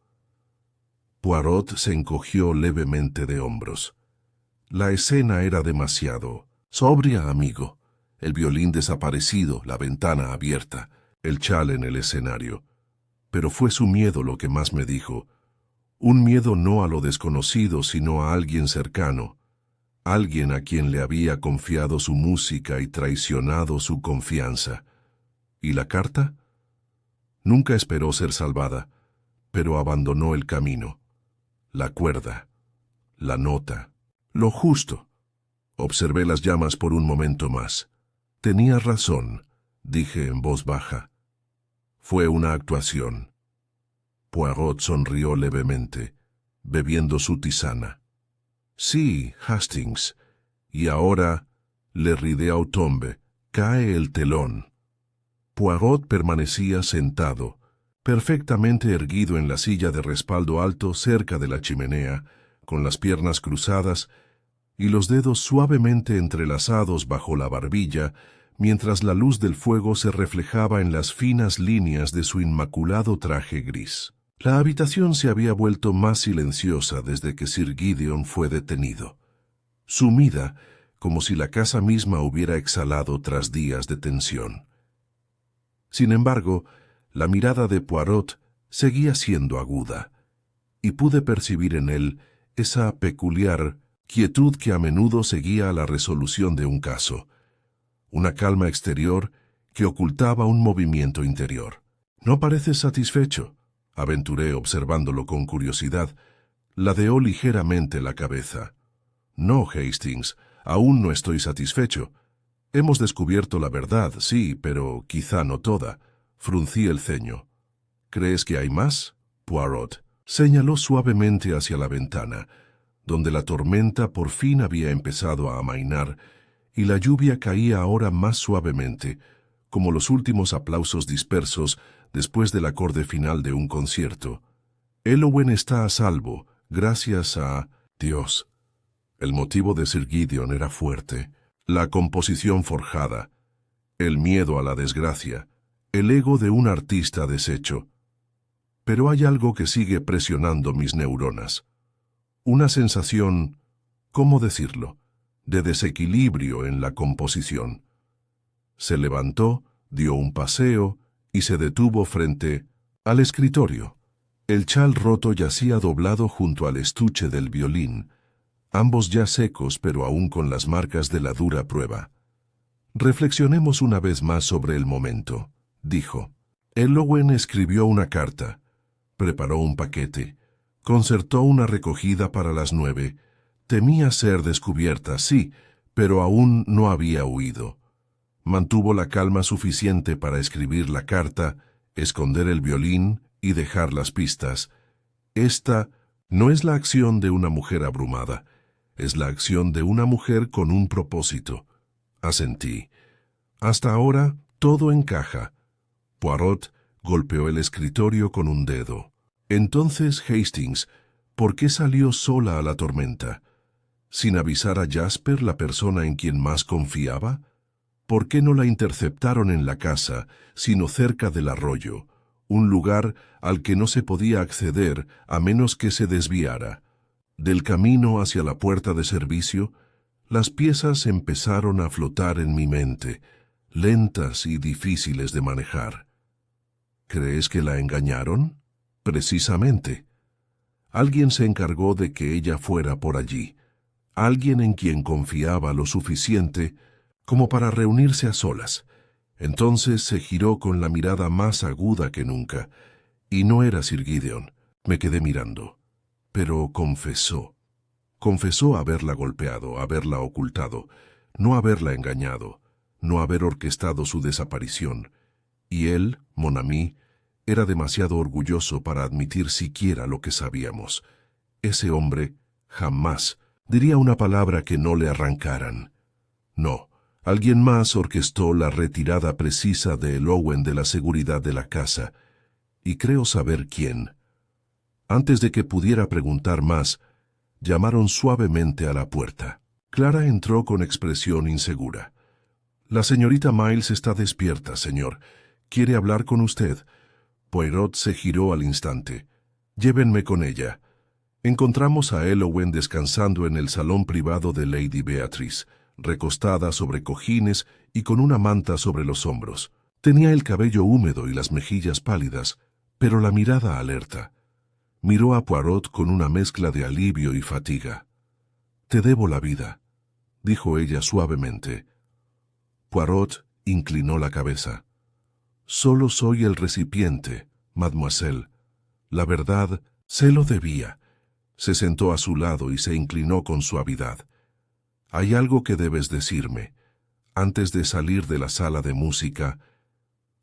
Poirot se encogió levemente de hombros. La escena era demasiado sobria, amigo. El violín desaparecido, la ventana abierta, el chal en el escenario. Pero fue su miedo lo que más me dijo. Un miedo no a lo desconocido, sino a alguien cercano. Alguien a quien le había confiado su música y traicionado su confianza. ¿Y la carta? Nunca esperó ser salvada, pero abandonó el camino. La cuerda, la nota, lo justo. Observé las llamas por un momento más. Tenías razón, dije en voz baja. Fue una actuación. Poirot sonrió levemente, bebiendo su tisana. Sí, Hastings. Y ahora, le ridé a Autombe, cae el telón. Poirot permanecía sentado, perfectamente erguido en la silla de respaldo alto cerca de la chimenea, con las piernas cruzadas y los dedos suavemente entrelazados bajo la barbilla, mientras la luz del fuego se reflejaba en las finas líneas de su inmaculado traje gris. La habitación se había vuelto más silenciosa desde que Sir Gideon fue detenido, sumida como si la casa misma hubiera exhalado tras días de tensión. Sin embargo, la mirada de Poirot seguía siendo aguda, y pude percibir en él esa peculiar quietud que a menudo seguía a la resolución de un caso, una calma exterior que ocultaba un movimiento interior. «¿No pareces satisfecho?», aventuré observándolo con curiosidad. Ladeó ligeramente la cabeza. «No, Hastings, aún no estoy satisfecho. Hemos descubierto la verdad, sí, pero quizá no toda». Fruncí el ceño. «¿Crees que hay más?» Poirot señaló suavemente hacia la ventana, donde la tormenta por fin había empezado a amainar, y la lluvia caía ahora más suavemente, como los últimos aplausos dispersos después del acorde final de un concierto. «Elowen está a salvo, gracias a Dios». El motivo de Sir Gideon era fuerte, la composición forjada, el miedo a la desgracia, el ego de un artista deshecho. Pero hay algo que sigue presionando mis neuronas. Una sensación, ¿cómo decirlo?, de desequilibrio en la composición. Se levantó, dio un paseo y se detuvo frente al escritorio. El chal roto yacía doblado junto al estuche del violín, ambos ya secos pero aún con las marcas de la dura prueba. «Reflexionemos una vez más sobre el momento», dijo. Elowen escribió una carta, preparó un paquete, concertó una recogida para las 9. Temía ser descubierta, sí, pero aún no había huido. Mantuvo la calma suficiente para escribir la carta, esconder el violín y dejar las pistas. Esta no es la acción de una mujer abrumada, es la acción de una mujer con un propósito. Asentí. Hasta ahora todo encaja. Poirot Golpeó el escritorio con un dedo. Entonces, Hastings, ¿por qué salió sola a la tormenta? ¿Sin avisar a Jasper, la persona en quien más confiaba? ¿Por qué no la interceptaron en la casa, sino cerca del arroyo, un lugar al que no se podía acceder a menos que se desviara? Del camino hacia la puerta de servicio, las piezas empezaron a flotar en mi mente, lentas y difíciles de manejar. ¿Crees que la engañaron? Precisamente. Alguien se encargó de que ella fuera por allí, alguien en quien confiaba lo suficiente como para reunirse a solas. Entonces se giró con la mirada más aguda que nunca, y no era Sir Gideon. Me quedé mirando. Pero confesó. Confesó haberla golpeado, haberla ocultado, no haberla engañado, no haber orquestado su desaparición. Y él, mon ami, era demasiado orgulloso para admitir siquiera lo que sabíamos. Ese hombre jamás diría una palabra que no le arrancaran. No, alguien más orquestó la retirada precisa de Owen de la seguridad de la casa, y creo saber quién. Antes de que pudiera preguntar más, llamaron suavemente a la puerta. Clara entró con expresión insegura. «La señorita Miles está despierta, señor. Quiere hablar con usted». Poirot se giró al instante. «Llévenme con ella». Encontramos a Owen descansando en el salón privado de Lady Beatrice, recostada sobre cojines y con una manta sobre los hombros. Tenía el cabello húmedo y las mejillas pálidas, pero la mirada alerta. Miró a Poirot con una mezcla de alivio y fatiga. «Te debo la vida», dijo ella suavemente. Poirot inclinó la cabeza. «Solo soy el recipiente, mademoiselle. La verdad, se lo debía». Se sentó a su lado y se inclinó con suavidad. «Hay algo que debes decirme. Antes de salir de la sala de música,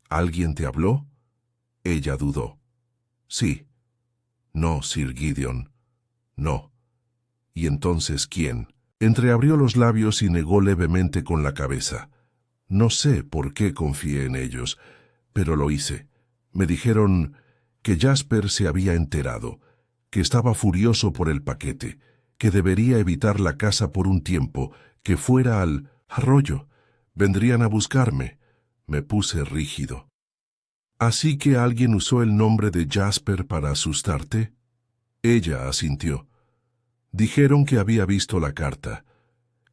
¿alguien te habló?» Ella dudó. «Sí». «No, Sir Gideon. No». «¿Y entonces quién?» Entreabrió los labios y negó levemente con la cabeza. «No sé por qué confié en ellos, pero lo hice. Me dijeron que Jasper se había enterado, que estaba furioso por el paquete, que debería evitar la casa por un tiempo, que fuera al arroyo. Vendrían a buscarme». Me puse rígido. «¿Así que alguien usó el nombre de Jasper para asustarte?» Ella asintió. «Dijeron que había visto la carta,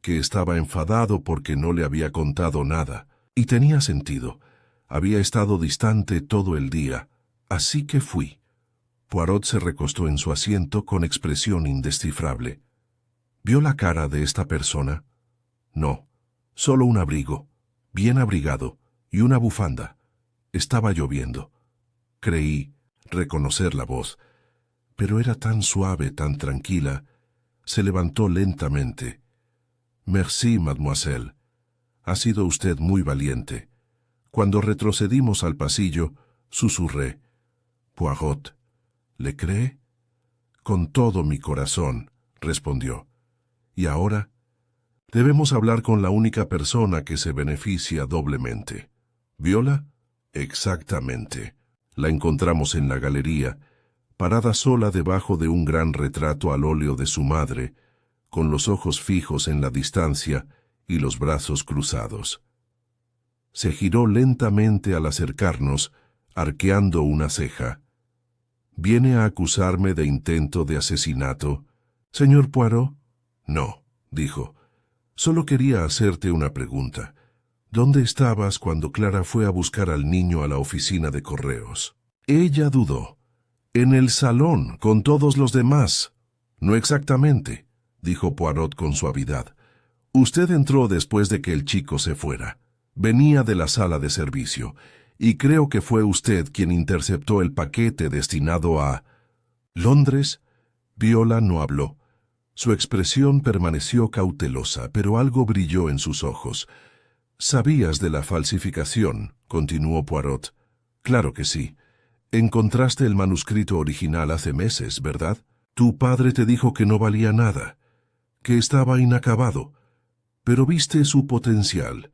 que estaba enfadado porque no le había contado nada, y tenía sentido. Había estado distante todo el día, así que fui». Poirot se recostó en su asiento con expresión indescifrable. «¿Vio la cara de esta persona?» «No, solo un abrigo, bien abrigado, y una bufanda. Estaba lloviendo. Creí reconocer la voz, pero era tan suave, tan tranquila». Se levantó lentamente. «Merci, mademoiselle. Ha sido usted muy valiente». Cuando retrocedimos al pasillo, susurré: «Poirot, ¿le cree?» «Con todo mi corazón», respondió. «Y ahora debemos hablar con la única persona que se beneficia doblemente». «¿Viola?» «Exactamente». La encontramos en la galería, parada sola debajo de un gran retrato al óleo de su madre, con los ojos fijos en la distancia y los brazos cruzados. Se giró lentamente al acercarnos, arqueando una ceja. «¿Viene a acusarme de intento de asesinato, señor Poirot?» «No», dijo. «Solo quería hacerte una pregunta. ¿Dónde estabas cuando Clara fue a buscar al niño a la oficina de correos?» Ella dudó. «En el salón, con todos los demás». «No exactamente», dijo Poirot con suavidad. «Usted entró después de que el chico se fuera. Venía de la sala de servicio, y creo que fue usted quien interceptó el paquete destinado a Londres». Viola no habló. Su expresión permaneció cautelosa, pero algo brilló en sus ojos. «¿Sabías de la falsificación?», continuó Poirot. «Claro que sí. Encontraste el manuscrito original hace meses, ¿verdad? Tu padre te dijo que no valía nada, que estaba inacabado, pero viste su potencial,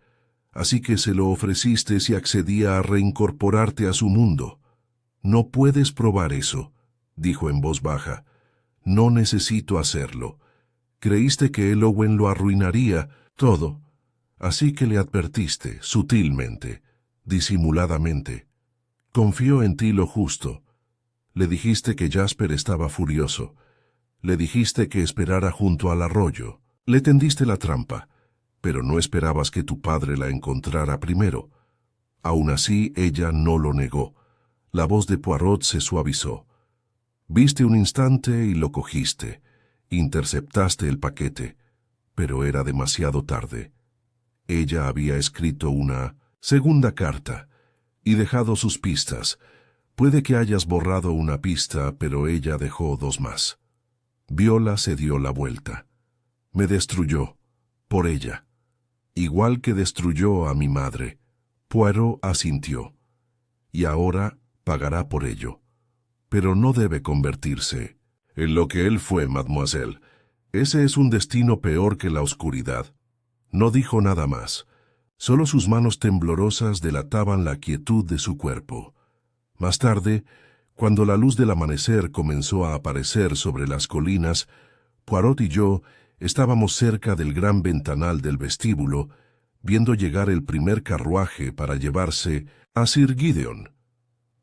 así que se lo ofreciste si accedía a reincorporarte a su mundo». No puedes probar eso, dijo en voz baja. No necesito hacerlo. Creíste que Elowen lo arruinaría todo, así que le advertiste, sutilmente, disimuladamente. Confió en ti lo justo. Le dijiste que Jasper estaba furioso. Le dijiste que esperara junto al arroyo. Le tendiste la trampa, pero no esperabas que tu padre la encontrara primero. Aún así, ella no lo negó. La voz de Poirot se suavizó. Viste un instante y lo cogiste. Interceptaste el paquete, pero era demasiado tarde. Ella había escrito una segunda carta y dejado sus pistas. Puede que hayas borrado una pista, pero ella dejó dos más. Viola se dio la vuelta. Me destruyó, por ella. Igual que destruyó a mi madre. Poirot asintió. Y ahora pagará por ello. Pero no debe convertirse en lo que él fue, mademoiselle. Ese es un destino peor que la oscuridad. No dijo nada más. Solo sus manos temblorosas delataban la quietud de su cuerpo. Más tarde, cuando la luz del amanecer comenzó a aparecer sobre las colinas, Poirot y yo estábamos cerca del gran ventanal del vestíbulo, viendo llegar el primer carruaje para llevarse a Sir Gideon.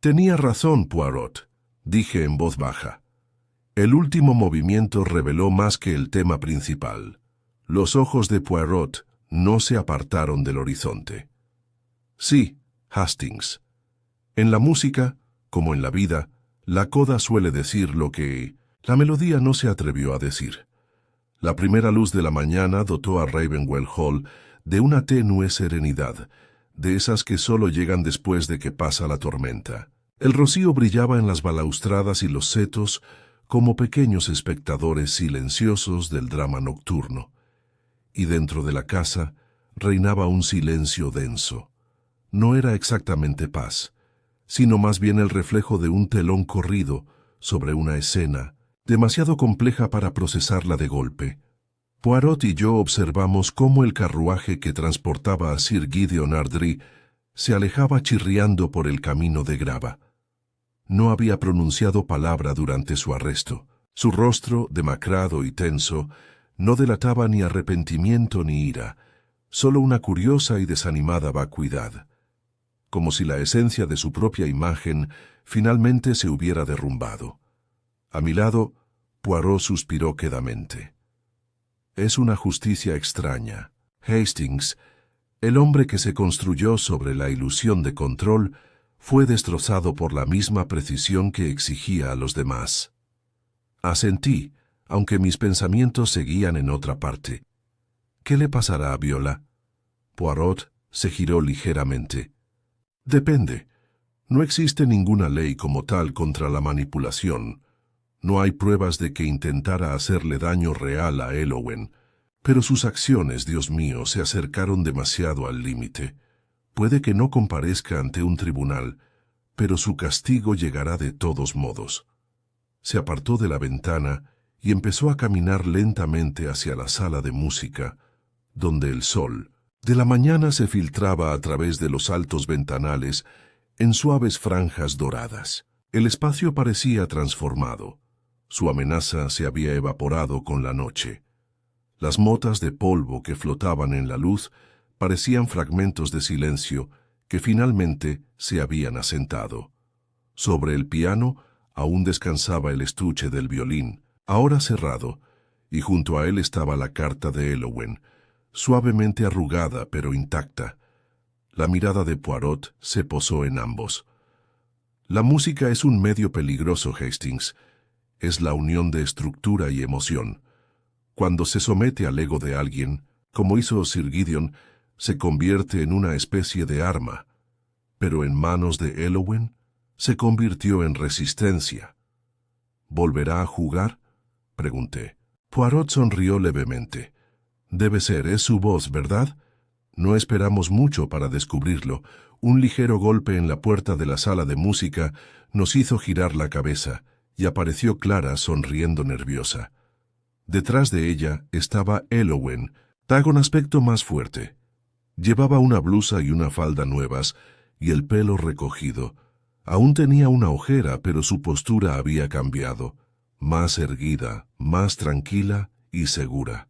Tenía razón, Poirot, dije en voz baja. El último movimiento reveló más que el tema principal. Los ojos de Poirot no se apartaron del horizonte. Sí, Hastings. En la música, como en la vida, la coda suele decir lo que la melodía no se atrevió a decir. La primera luz de la mañana dotó a Ravenwell Hall de una tenue serenidad, de esas que solo llegan después de que pasa la tormenta. El rocío brillaba en las balaustradas y los setos como pequeños espectadores silenciosos del drama nocturno. Y dentro de la casa reinaba un silencio denso. No era exactamente paz, sino más bien el reflejo de un telón corrido sobre una escena demasiado compleja para procesarla de golpe. Poirot y yo observamos cómo el carruaje que transportaba a Sir Gideon Ardrey se alejaba chirriando por el camino de grava. No había pronunciado palabra durante su arresto. Su rostro, demacrado y tenso, no delataba ni arrepentimiento ni ira, solo una curiosa y desanimada vacuidad, como si la esencia de su propia imagen finalmente se hubiera derrumbado. A mi lado, Poirot suspiró quedamente. Es una justicia extraña. Hastings, el hombre que se construyó sobre la ilusión de control, fue destrozado por la misma precisión que exigía a los demás. Asentí, aunque mis pensamientos seguían en otra parte. ¿Qué le pasará a Viola? Poirot se giró ligeramente. Depende. No existe ninguna ley como tal contra la manipulación. No hay pruebas de que intentara hacerle daño real a Elowen, pero sus acciones, Dios mío, se acercaron demasiado al límite. Puede que no comparezca ante un tribunal, pero su castigo llegará de todos modos. Se apartó de la ventana y empezó a caminar lentamente hacia la sala de música, donde el sol de la mañana se filtraba a través de los altos ventanales en suaves franjas doradas. El espacio parecía transformado. Su amenaza se había evaporado con la noche. Las motas de polvo que flotaban en la luz parecían fragmentos de silencio que finalmente se habían asentado. Sobre el piano aún descansaba el estuche del violín, ahora cerrado, y junto a él estaba la carta de Elowen, suavemente arrugada pero intacta. La mirada de Poirot se posó en ambos. La música es un medio peligroso, Hastings. Es la unión de estructura y emoción. Cuando se somete al ego de alguien, como hizo Sir Gideon, se convierte en una especie de arma, pero en manos de Elowen se convirtió en resistencia. ¿Volverá a jugar?, pregunté. Poirot sonrió levemente. Debe ser, es su voz, ¿verdad? No esperamos mucho para descubrirlo. Un ligero golpe en la puerta de la sala de música nos hizo girar la cabeza, y apareció Clara sonriendo nerviosa. Detrás de ella estaba Elowen, con aspecto más fuerte. Llevaba una blusa y una falda nuevas, y el pelo recogido. Aún tenía una ojera, pero su postura había cambiado, más erguida, más tranquila y segura.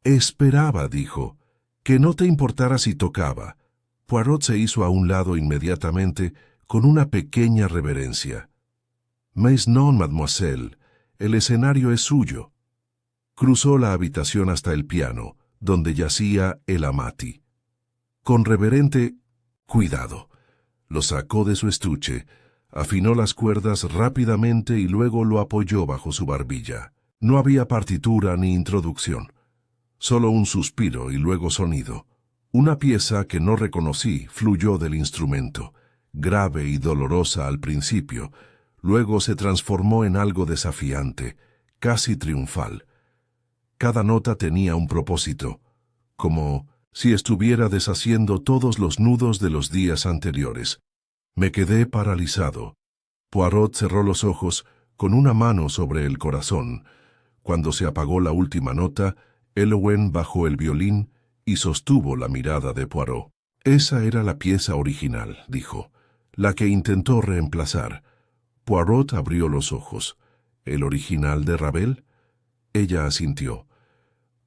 Esperaba, dijo, que no te importara si tocaba. Poirot se hizo a un lado inmediatamente con una pequeña reverencia. Mais non, mademoiselle, el escenario es suyo. Cruzó la habitación hasta el piano, donde yacía el Amati. Con reverente cuidado, lo sacó de su estuche, afinó las cuerdas rápidamente y luego lo apoyó bajo su barbilla. No había partitura ni introducción, solo un suspiro y luego sonido. Una pieza que no reconocí fluyó del instrumento, grave y dolorosa al principio, luego se transformó en algo desafiante, casi triunfal. Cada nota tenía un propósito, como si estuviera deshaciendo todos los nudos de los días anteriores. Me quedé paralizado. Poirot cerró los ojos con una mano sobre el corazón. Cuando se apagó la última nota, Elowen bajó el violín y sostuvo la mirada de Poirot. Esa era la pieza original, dijo, la que intentó reemplazar. Poirot abrió los ojos. ¿El original de Ravel? Ella asintió.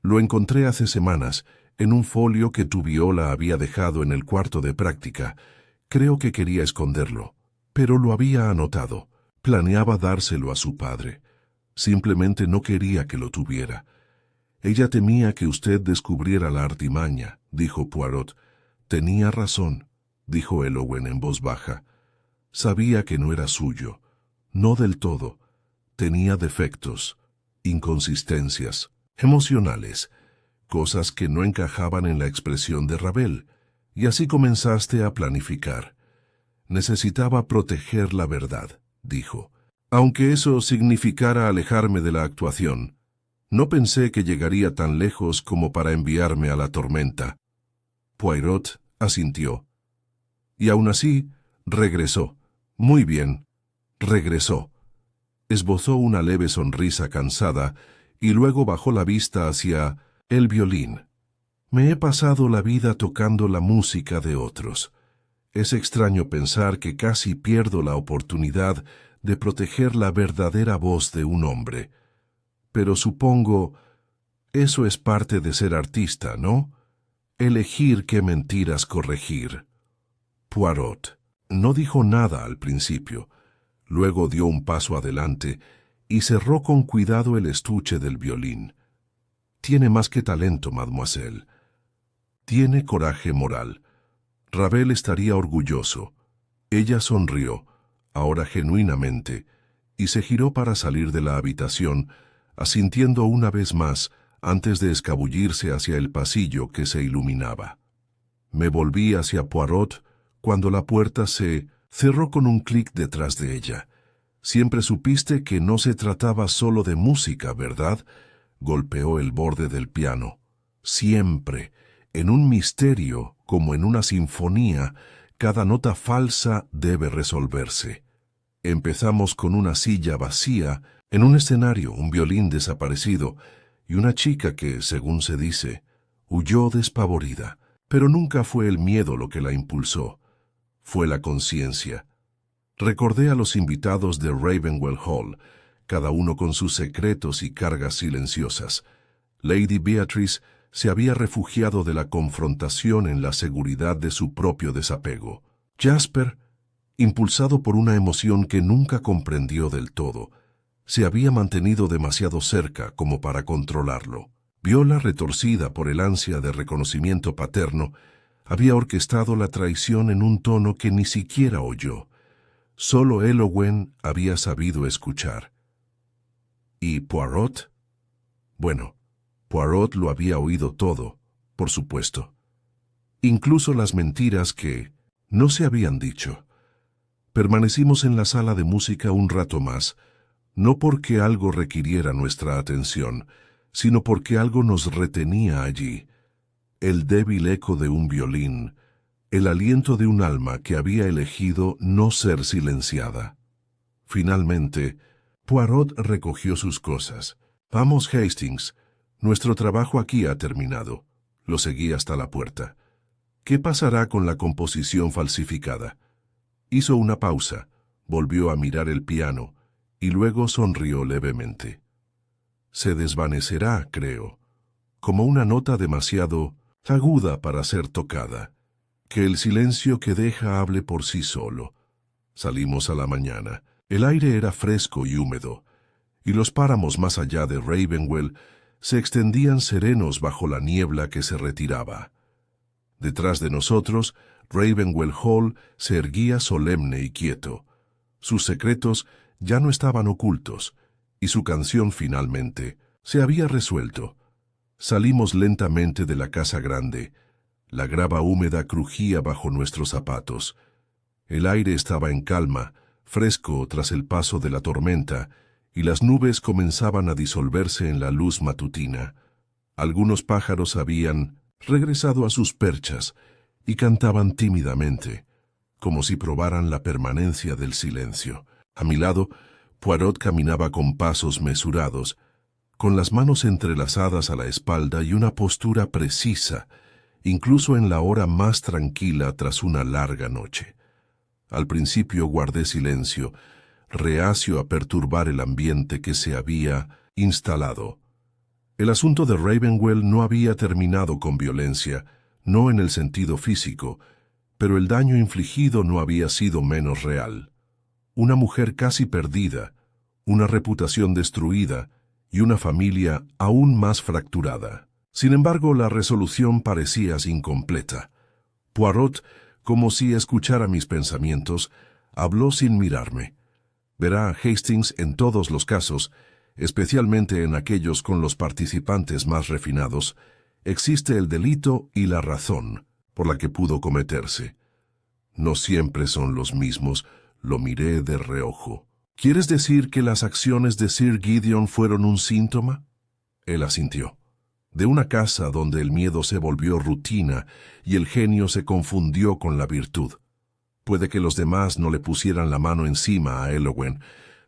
Lo encontré hace semanas, en un folio que tu viola había dejado en el cuarto de práctica. Creo que quería esconderlo, pero lo había anotado. Planeaba dárselo a su padre. Simplemente no quería que lo tuviera. Ella temía que usted descubriera la artimaña, dijo Poirot. Tenía razón, dijo Elowen en voz baja. Sabía que no era suyo. No del todo. Tenía defectos, inconsistencias, emocionales, cosas que no encajaban en la expresión de Ravel, y así comenzaste a planificar. Necesitaba proteger la verdad, dijo. Aunque eso significara alejarme de la actuación, no pensé que llegaría tan lejos como para enviarme a la tormenta. Poirot asintió. Y aún así, regresó. Muy bien, regresó. Esbozó una leve sonrisa cansada y luego bajó la vista hacia el violín. Me he pasado la vida tocando la música de otros. Es extraño pensar que casi pierdo la oportunidad de proteger la verdadera voz de un hombre. Pero supongo, eso es parte de ser artista, ¿no? Elegir qué mentiras corregir. Poirot no dijo nada al principio. Luego dio un paso adelante y cerró con cuidado el estuche del violín. Tiene más que talento, mademoiselle. Tiene coraje moral. Ravel estaría orgulloso. Ella sonrió, ahora genuinamente, y se giró para salir de la habitación, asintiendo una vez más antes de escabullirse hacia el pasillo que se iluminaba. Me volví hacia Poirot cuando la puerta se cerró con un clic detrás de ella. Siempre supiste que no se trataba solo de música, ¿verdad? Golpeó el borde del piano. Siempre, en un misterio como en una sinfonía, cada nota falsa debe resolverse. Empezamos con una silla vacía, en un escenario, un violín desaparecido, y una chica que, según se dice, huyó despavorida. Pero nunca fue el miedo lo que la impulsó. Fue la conciencia. Recordé a los invitados de Ravenwell Hall, cada uno con sus secretos y cargas silenciosas. Lady Beatrice se había refugiado de la confrontación en la seguridad de su propio desapego. Jasper, impulsado por una emoción que nunca comprendió del todo, se había mantenido demasiado cerca como para controlarlo. Viola, retorcida por el ansia de reconocimiento paterno, había orquestado la traición en un tono que ni siquiera oyó. Solo Elowen había sabido escuchar. ¿Y Poirot? Bueno, Poirot lo había oído todo, por supuesto. Incluso las mentiras que no se habían dicho. Permanecimos en la sala de música un rato más, no porque algo requiriera nuestra atención, sino porque algo nos retenía allí. El débil eco de un violín, el aliento de un alma que había elegido no ser silenciada. Finalmente, Poirot recogió sus cosas. Vamos, Hastings, nuestro trabajo aquí ha terminado. Lo seguí hasta la puerta. ¿Qué pasará con la composición falsificada? Hizo una pausa, volvió a mirar el piano y luego sonrió levemente. Se desvanecerá, creo, como una nota demasiado aguda para ser tocada. Que el silencio que deja hable por sí solo. Salimos a la mañana. El aire era fresco y húmedo, y los páramos más allá de Ravenwell se extendían serenos bajo la niebla que se retiraba. Detrás de nosotros, Ravenwell Hall se erguía solemne y quieto. Sus secretos ya no estaban ocultos, y su canción finalmente se había resuelto. Salimos lentamente de la casa grande. La grava húmeda crujía bajo nuestros zapatos. El aire estaba en calma, fresco tras el paso de la tormenta, y las nubes comenzaban a disolverse en la luz matutina. Algunos pájaros habían regresado a sus perchas y cantaban tímidamente, como si probaran la permanencia del silencio. A mi lado, Poirot caminaba con pasos mesurados, con las manos entrelazadas a la espalda y una postura precisa, incluso en la hora más tranquila tras una larga noche. Al principio guardé silencio, reacio a perturbar el ambiente que se había instalado. El asunto de Ravenwell no había terminado con violencia, no en el sentido físico, pero el daño infligido no había sido menos real. Una mujer casi perdida, una reputación destruida y una familia aún más fracturada. Sin embargo, la resolución parecía incompleta. Poirot, como si escuchara mis pensamientos, habló sin mirarme. Verá, Hastings, en todos los casos, especialmente en aquellos con los participantes más refinados, existe el delito y la razón por la que pudo cometerse. No siempre son los mismos, lo miré de reojo. ¿Quieres decir que las acciones de Sir Gideon fueron un síntoma? Él asintió. De una casa donde el miedo se volvió rutina y el genio se confundió con la virtud. Puede que los demás no le pusieran la mano encima a Elowen,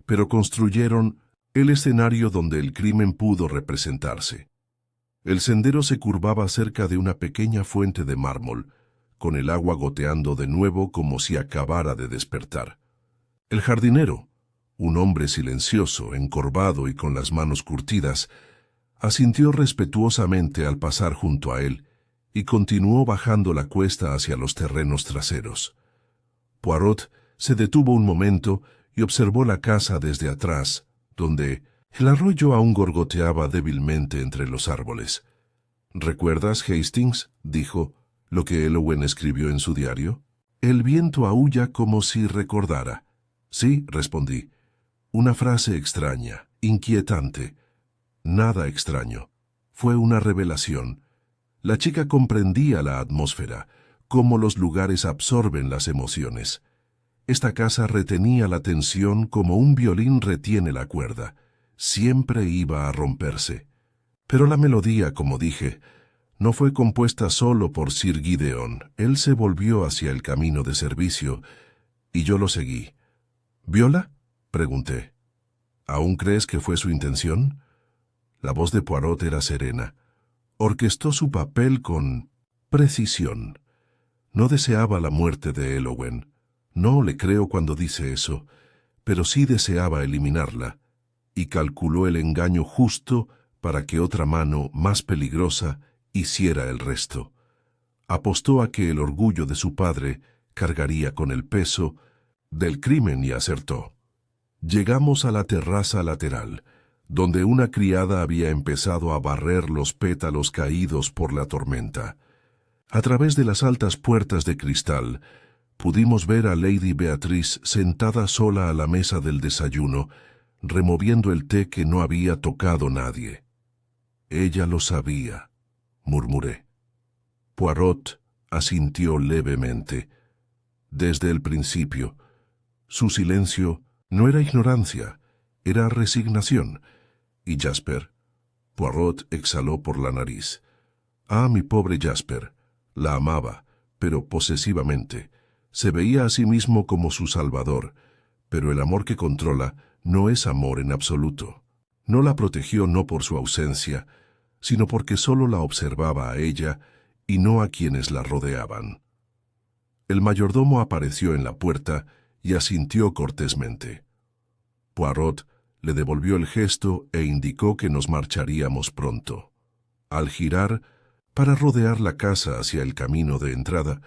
pero construyeron el escenario donde el crimen pudo representarse. El sendero se curvaba cerca de una pequeña fuente de mármol, con el agua goteando de nuevo como si acabara de despertar. El jardinero, un hombre silencioso, encorvado y con las manos curtidas, asintió respetuosamente al pasar junto a él y continuó bajando la cuesta hacia los terrenos traseros. Poirot se detuvo un momento y observó la casa desde atrás, donde el arroyo aún gorgoteaba débilmente entre los árboles. «¿Recuerdas, Hastings?», dijo, «lo que Elowen escribió en su diario? El viento aúlla como si recordara». «Sí», respondí. «Una frase extraña, inquietante». «Nada extraño. Fue una revelación». La chica comprendía la atmósfera, cómo los lugares absorben las emociones. Esta casa retenía la tensión como un violín retiene la cuerda. Siempre iba a romperse. Pero la melodía, como dije, no fue compuesta solo por Sir Gideon. Él se volvió hacia el camino de servicio, y yo lo seguí. «¿Viola?», pregunté. «¿Aún crees que fue su intención?». La voz de Poirot era serena. Orquestó su papel con precisión. No deseaba la muerte de Elowen. No le creo cuando dice eso, pero sí deseaba eliminarla, y calculó el engaño justo para que otra mano, más peligrosa, hiciera el resto. Apostó a que el orgullo de su padre cargaría con el peso del crimen y acertó. Llegamos a la terraza lateral, donde una criada había empezado a barrer los pétalos caídos por la tormenta. A través de las altas puertas de cristal, pudimos ver a Lady Beatrice sentada sola a la mesa del desayuno, removiendo el té que no había tocado nadie. «Ella lo sabía», murmuré. Poirot asintió levemente. Desde el principio, su silencio no era ignorancia, era resignación. ¿Y Jasper? Poirot exhaló por la nariz. «Ah, mi pobre Jasper». La amaba, pero posesivamente. Se veía a sí mismo como su salvador, pero el amor que controla no es amor en absoluto. No la protegió no por su ausencia, sino porque solo la observaba a ella y no a quienes la rodeaban. El mayordomo apareció en la puerta y asintió cortésmente. Poirot le devolvió el gesto e indicó que nos marcharíamos pronto. Al girar, para rodear la casa hacia el camino de entrada,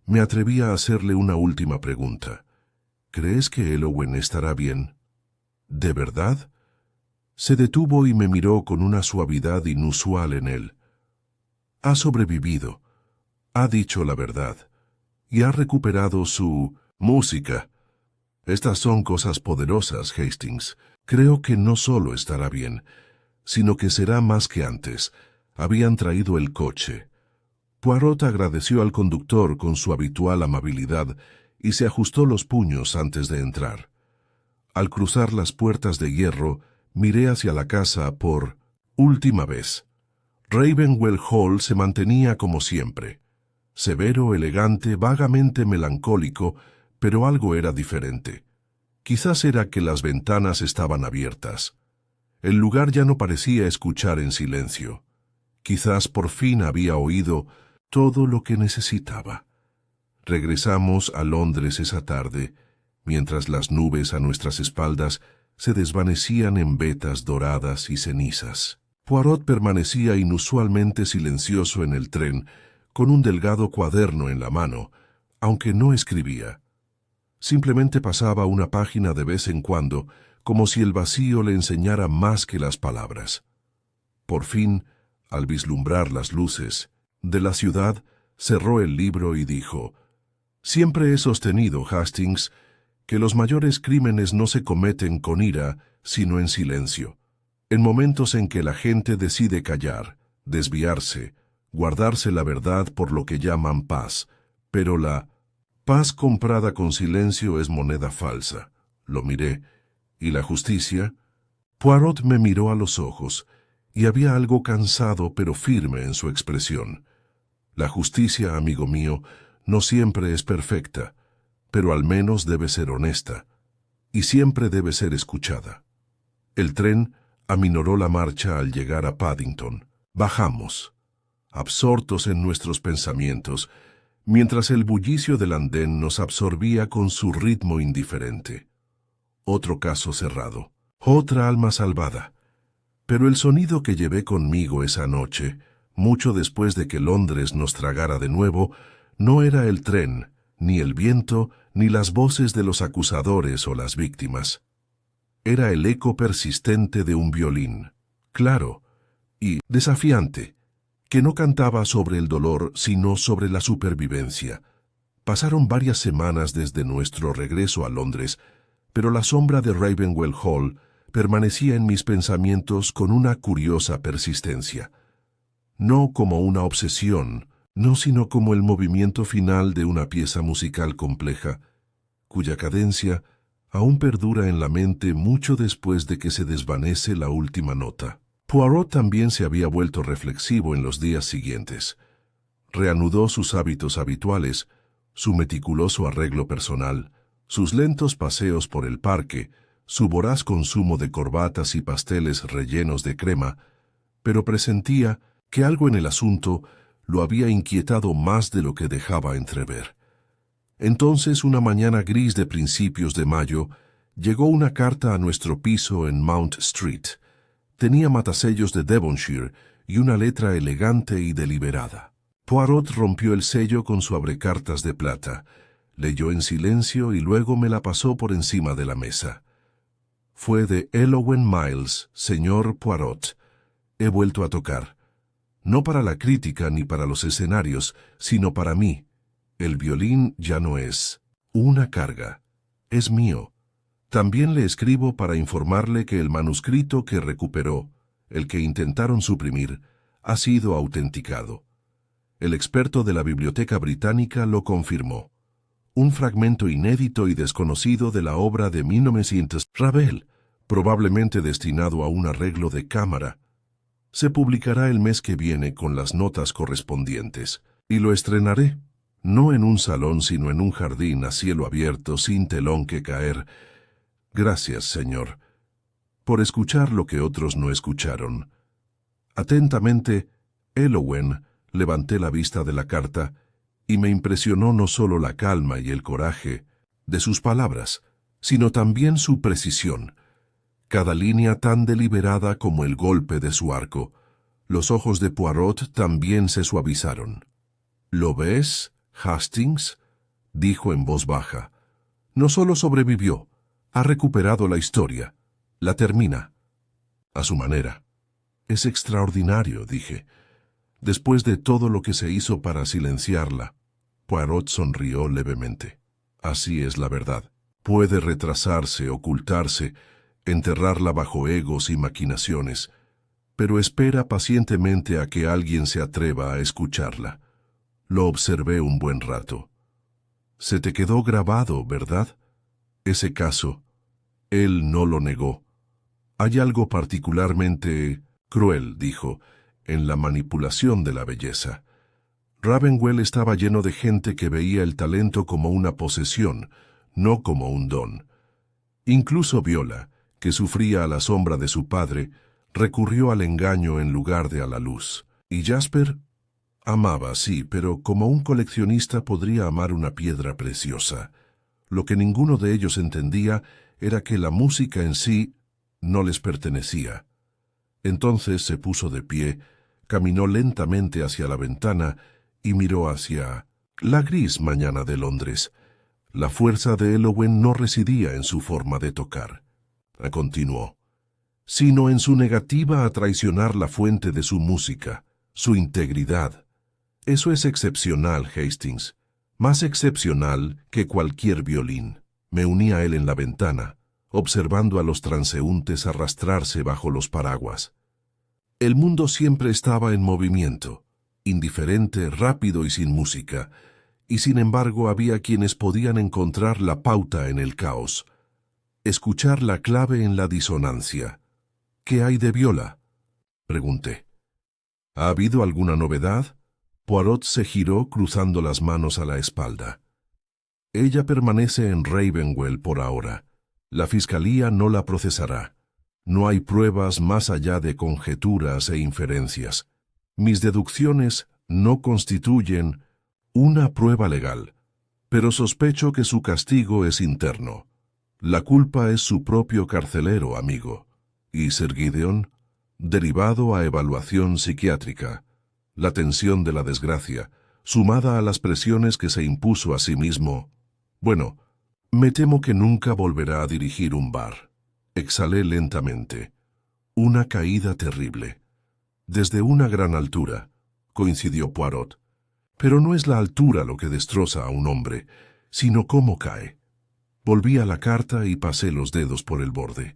me atreví a hacerle una última pregunta. ¿Crees que Elowen estará bien? ¿De verdad? Se detuvo y me miró con una suavidad inusual en él. Ha sobrevivido, ha dicho la verdad, y ha recuperado su música. Estas son cosas poderosas, Hastings. Creo que no solo estará bien, sino que será más que antes. Habían traído el coche. Poirot agradeció al conductor con su habitual amabilidad y se ajustó los puños antes de entrar. Al cruzar las puertas de hierro, miré hacia la casa por última vez. Ravenwell Hall se mantenía como siempre. Severo, elegante, vagamente melancólico, pero algo era diferente. Quizás era que las ventanas estaban abiertas. El lugar ya no parecía escuchar en silencio. Quizás por fin había oído todo lo que necesitaba. Regresamos a Londres esa tarde, mientras las nubes a nuestras espaldas se desvanecían en vetas doradas y cenizas. Poirot permanecía inusualmente silencioso en el tren, con un delgado cuaderno en la mano, aunque no escribía. Simplemente pasaba una página de vez en cuando, como si el vacío le enseñara más que las palabras. Por fin, al vislumbrar las luces de la ciudad, cerró el libro y dijo: «Siempre he sostenido, Hastings, que los mayores crímenes no se cometen con ira, sino en silencio. En momentos en que la gente decide callar, desviarse, guardarse la verdad por lo que llaman paz, pero la paz comprada con silencio es moneda falsa». Lo miré. ¿Y la justicia? Poirot me miró a los ojos, y había algo cansado pero firme en su expresión. La justicia, amigo mío, no siempre es perfecta, pero al menos debe ser honesta, y siempre debe ser escuchada. El tren aminoró la marcha al llegar a Paddington. Bajamos, absortos en nuestros pensamientos, mientras el bullicio del andén nos absorbía con su ritmo indiferente. Otro caso cerrado, otra alma salvada. Pero el sonido que llevé conmigo esa noche, mucho después de que Londres nos tragara de nuevo, no era el tren, ni el viento, ni las voces de los acusadores o las víctimas. Era el eco persistente de un violín, claro y desafiante, que no cantaba sobre el dolor, sino sobre la supervivencia. Pasaron varias semanas desde nuestro regreso a Londres, pero la sombra de Ravenwell Hall permanecía en mis pensamientos con una curiosa persistencia. No como una obsesión, no sino como el movimiento final de una pieza musical compleja, cuya cadencia aún perdura en la mente mucho después de que se desvanece la última nota. Poirot también se había vuelto reflexivo en los días siguientes. Reanudó sus hábitos habituales, su meticuloso arreglo personal, sus lentos paseos por el parque, su voraz consumo de corbatas y pasteles rellenos de crema, pero presentía que algo en el asunto lo había inquietado más de lo que dejaba entrever. Entonces, una mañana gris de principios de mayo, llegó una carta a nuestro piso en Mount Street. Tenía matasellos de Devonshire y una letra elegante y deliberada. Poirot rompió el sello con su abrecartas de plata, leyó en silencio y luego me la pasó por encima de la mesa. Fue de Elowen Miles, señor Poirot. He vuelto a tocar. No para la crítica ni para los escenarios, sino para mí. El violín ya no es una carga, es mío. También le escribo para informarle que el manuscrito que recuperó, el que intentaron suprimir, ha sido autenticado. El experto de la Biblioteca Británica lo confirmó. Un fragmento inédito y desconocido de la obra de 1900 Ravel, probablemente destinado a un arreglo de cámara. Se publicará el mes que viene con las notas correspondientes, y lo estrenaré, no en un salón sino en un jardín a cielo abierto sin telón que caer. Gracias, señor, por escuchar lo que otros no escucharon. Atentamente, Elowen. Levanté la vista de la carta y me impresionó no solo la calma y el coraje de sus palabras, sino también su precisión. Cada línea tan deliberada como el golpe de su arco. Los ojos de Poirot también se suavizaron. «¿Lo ves, Hastings?», dijo en voz baja. «No solo sobrevivió, ha recuperado la historia. La termina. A su manera». «Es extraordinario», dije. «Después de todo lo que se hizo para silenciarla». Poirot sonrió levemente. «Así es la verdad. Puede retrasarse, ocultarse, enterrarla bajo egos y maquinaciones, pero espera pacientemente a que alguien se atreva a escucharla». Lo observé un buen rato. «Se te quedó grabado, ¿verdad? Ese caso». Él no lo negó. «Hay algo particularmente cruel», dijo, «en la manipulación de la belleza». Ravenwell estaba lleno de gente que veía el talento como una posesión, no como un don. Incluso Viola, que sufría a la sombra de su padre, recurrió al engaño en lugar de a la luz. Y Jasper amaba, sí, pero como un coleccionista podría amar una piedra preciosa. Lo que ninguno de ellos entendía era que la música en sí no les pertenecía. Entonces se puso de pie, caminó lentamente hacia la ventana y miró hacia la gris mañana de Londres. La fuerza de Elowen no residía en su forma de tocar, continuó, sino en su negativa a traicionar la fuente de su música, su integridad. Eso es excepcional, Hastings, más excepcional que cualquier violín. Me uní a él en la ventana, observando a los transeúntes arrastrarse bajo los paraguas. El mundo siempre estaba en movimiento, indiferente, rápido y sin música, y sin embargo había quienes podían encontrar la pauta en el caos, escuchar la clave en la disonancia. «¿Qué hay de Viola?», pregunté. «¿Ha habido alguna novedad?». Poirot se giró cruzando las manos a la espalda. «Ella permanece en Ravenwell por ahora. La fiscalía no la procesará. No hay pruebas más allá de conjeturas e inferencias. Mis deducciones no constituyen una prueba legal, pero sospecho que su castigo es interno. La culpa es su propio carcelero, amigo. Y Sir Gideon, derivado a evaluación psiquiátrica. La tensión de la desgracia, sumada a las presiones que se impuso a sí mismo. Bueno, me temo que nunca volverá a dirigir un bar». Exhalé lentamente. «Una caída terrible. Desde una gran altura», coincidió Poirot. «Pero no es la altura lo que destroza a un hombre, sino cómo cae». Volví a la carta y pasé los dedos por el borde.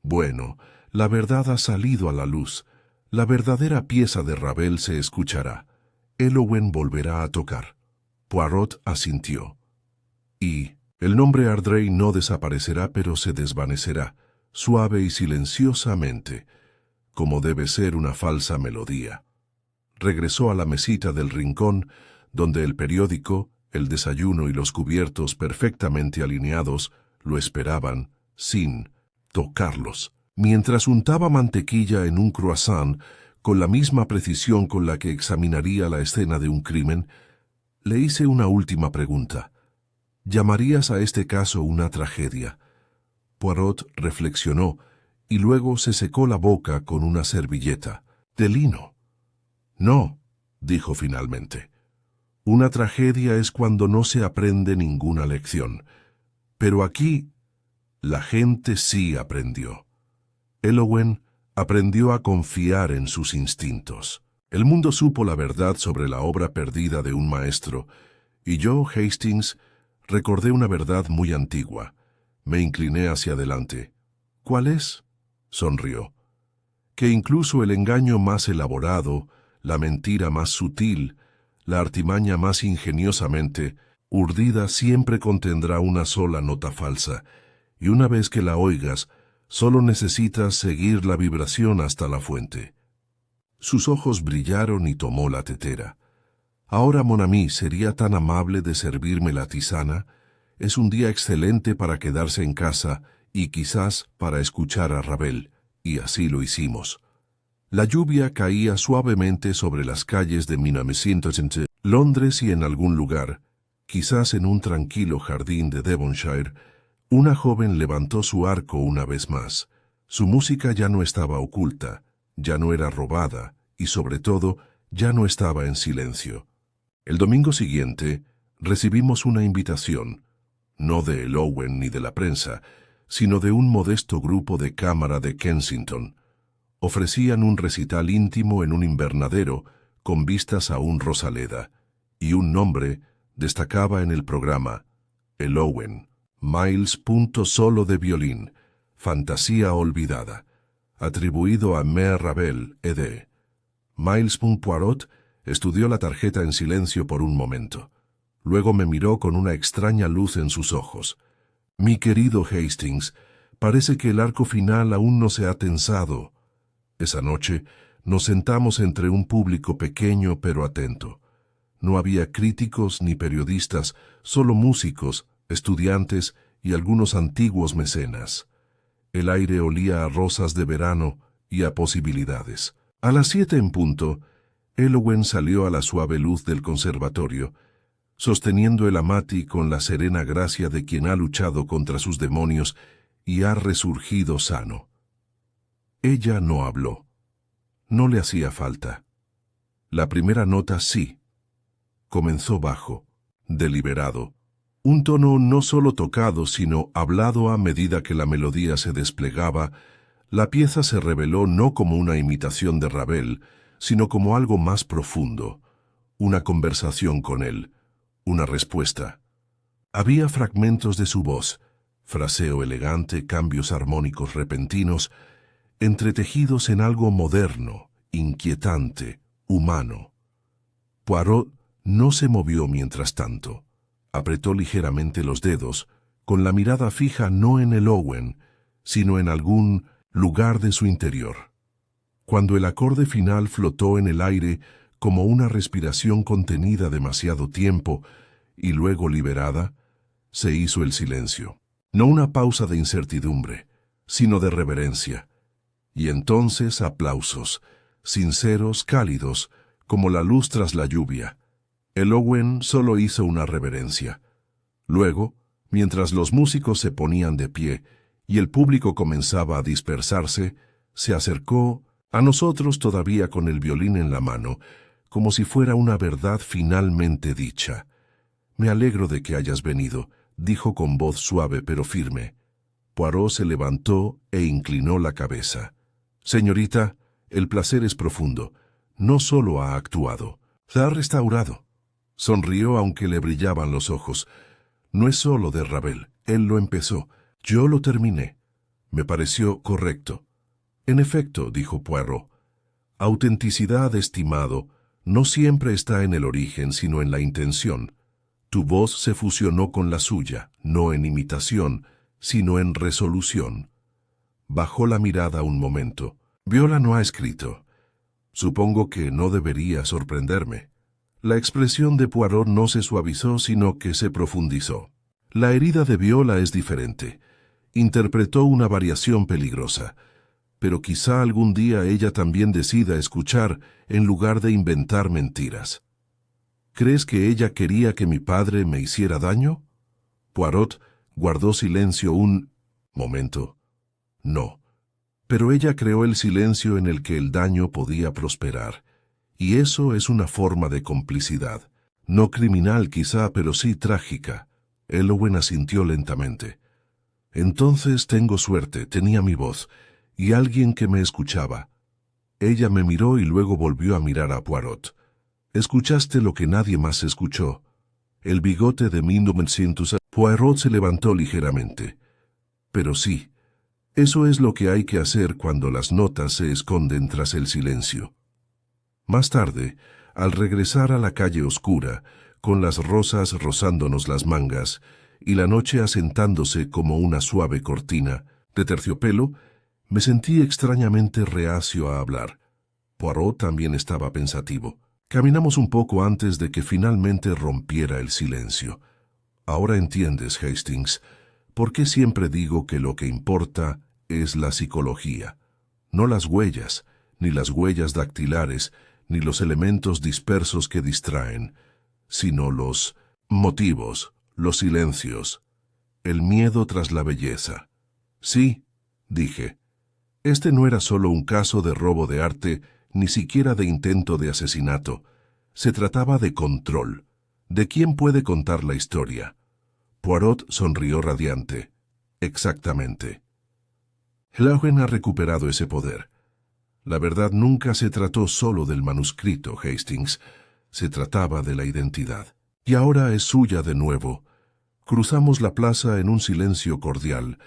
«Bueno, la verdad ha salido a la luz. La verdadera pieza de Ravel se escuchará. Elowen volverá a tocar». Poirot asintió. «Y el nombre Ardrey no desaparecerá, pero se desvanecerá, suave y silenciosamente, como debe ser una falsa melodía». Regresó a la mesita del rincón, donde el periódico, el desayuno y los cubiertos perfectamente alineados lo esperaban, sin tocarlos. Mientras untaba mantequilla en un croissant, con la misma precisión con la que examinaría la escena de un crimen, le hice una última pregunta. «¿Llamarías a este caso una tragedia?». Poirot reflexionó y luego se secó la boca con una servilleta. «De lino». «No», dijo finalmente. «Una tragedia es cuando no se aprende ninguna lección. Pero aquí la gente sí aprendió. Elowen aprendió a confiar en sus instintos. El mundo supo la verdad sobre la obra perdida de un maestro, y yo, Hastings, recordé una verdad muy antigua. Me incliné hacia adelante. «¿Cuál es?», sonrió. «Que incluso el engaño más elaborado, la mentira más sutil, la artimaña más ingeniosamente urdida siempre contendrá una sola nota falsa, y una vez que la oigas, solo necesitas seguir la vibración hasta la fuente». Sus ojos brillaron y tomó la tetera. «Ahora, mon ami, ¿sería tan amable de servirme la tisana? Es un día excelente para quedarse en casa y quizás para escuchar a Ravel», y así lo hicimos. La lluvia caía suavemente sobre las calles de 1900. Londres y en algún lugar, quizás en un tranquilo jardín de Devonshire, una joven levantó su arco una vez más. Su música ya no estaba oculta, ya no era robada y, sobre todo, ya no estaba en silencio. El domingo siguiente recibimos una invitación, no de El Owen ni de la prensa, sino de un modesto grupo de cámara de Kensington. Ofrecían un recital íntimo en un invernadero con vistas a un Rosaleda, y un nombre destacaba en el programa: El Owen, Miles. Solo de violín, fantasía olvidada, atribuido a Mère Ravel, ed. Miles. Poirot estudió la tarjeta en silencio por un momento. Luego me miró con una extraña luz en sus ojos. Mi querido Hastings, parece que el arco final aún no se ha tensado. Esa noche nos sentamos entre un público pequeño pero atento. No había críticos ni periodistas, solo músicos, estudiantes y algunos antiguos mecenas. El aire olía a rosas de verano y a posibilidades. A las 7 en punto, El Owen salió a la suave luz del conservatorio, sosteniendo el amati con la serena gracia de quien ha luchado contra sus demonios y ha resurgido sano. Ella no habló. No le hacía falta. La primera nota sí. Comenzó bajo, deliberado. Un tono no solo tocado, sino hablado a medida que la melodía se desplegaba. La pieza se reveló no como una imitación de Ravel, sino como algo más profundo, una conversación con él, una respuesta. Había fragmentos de su voz, fraseo elegante, cambios armónicos repentinos, entretejidos en algo moderno, inquietante, humano. Poirot no se movió mientras tanto. Apretó ligeramente los dedos, con la mirada fija no en el Owen, sino en algún lugar de su interior. Cuando el acorde final flotó en el aire como una respiración contenida demasiado tiempo y luego liberada, se hizo el silencio. No una pausa de incertidumbre, sino de reverencia. Y entonces aplausos, sinceros, cálidos, como la luz tras la lluvia. El Owen solo hizo una reverencia. Luego, mientras los músicos se ponían de pie y el público comenzaba a dispersarse, se acercó a nosotros todavía con el violín en la mano, como si fuera una verdad finalmente dicha. «Me alegro de que hayas venido», dijo con voz suave pero firme. Poirot se levantó e inclinó la cabeza. «Señorita, el placer es profundo. No solo ha actuado, se ha restaurado». Sonrió aunque le brillaban los ojos. «No es solo de Ravel. Él lo empezó. Yo lo terminé. Me pareció correcto». «En efecto», dijo Poirot. «Autenticidad, estimado, no siempre está en el origen, sino en la intención. Tu voz se fusionó con la suya, no en imitación, sino en resolución». Bajó la mirada un momento. «Viola no ha escrito. Supongo que no debería sorprenderme». La expresión de Poirot no se suavizó, sino que se profundizó. La herida de Viola es diferente. Interpretó una variación peligrosa. Pero quizá algún día ella también decida escuchar en lugar de inventar mentiras. ¿Crees que ella quería que mi padre me hiciera daño? Poirot guardó silencio un momento. No. Pero ella creó el silencio en el que el daño podía prosperar. Y eso es una forma de complicidad. No criminal quizá, pero sí trágica. El Owen asintió lentamente. Entonces tengo suerte, tenía mi voz, y alguien que me escuchaba. Ella me miró y luego volvió a mirar a Poirot. Escuchaste lo que nadie más escuchó. El bigote de 1900. Poirot se levantó ligeramente. Pero sí, eso es lo que hay que hacer cuando las notas se esconden tras el silencio. Más tarde, al regresar a la calle oscura, con las rosas rozándonos las mangas y la noche asentándose como una suave cortina de terciopelo, me sentí extrañamente reacio a hablar. Poirot también estaba pensativo. Caminamos un poco antes de que finalmente rompiera el silencio. Ahora entiendes, Hastings, por qué siempre digo que lo que importa es la psicología, no las huellas, ni las huellas dactilares, ni los elementos dispersos que distraen, sino los motivos, los silencios, el miedo tras la belleza. Sí, dije, este no era solo un caso de robo de arte, ni siquiera de intento de asesinato. Se trataba de control. ¿De quién puede contar la historia? Poirot sonrió radiante. Exactamente. Hlaugen ha recuperado ese poder. La verdad nunca se trató solo del manuscrito, Hastings. Se trataba de la identidad. Y ahora es suya de nuevo. Cruzamos la plaza en un silencio cordial,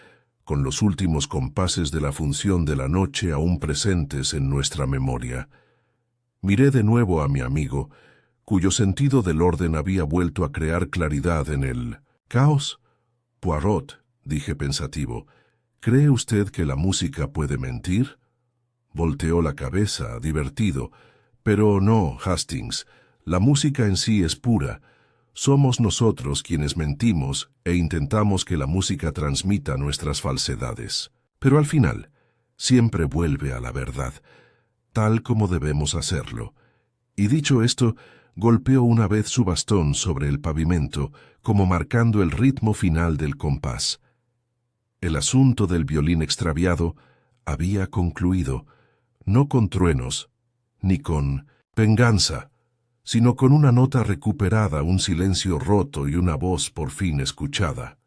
con los últimos compases de la función de la noche aún presentes en nuestra memoria. Miré de nuevo a mi amigo, cuyo sentido del orden había vuelto a crear claridad en el caos. Poirot, dije pensativo, ¿cree usted que la música puede mentir? Volteó la cabeza, divertido. Pero no, Hastings, la música en sí es pura. Somos nosotros quienes mentimos e intentamos que la música transmita nuestras falsedades. Pero al final, siempre vuelve a la verdad, tal como debemos hacerlo. Y dicho esto, golpeó una vez su bastón sobre el pavimento, como marcando el ritmo final del compás. El asunto del violín extraviado había concluido, no con truenos, ni con venganza, sino con una nota recuperada, un silencio roto y una voz por fin escuchada.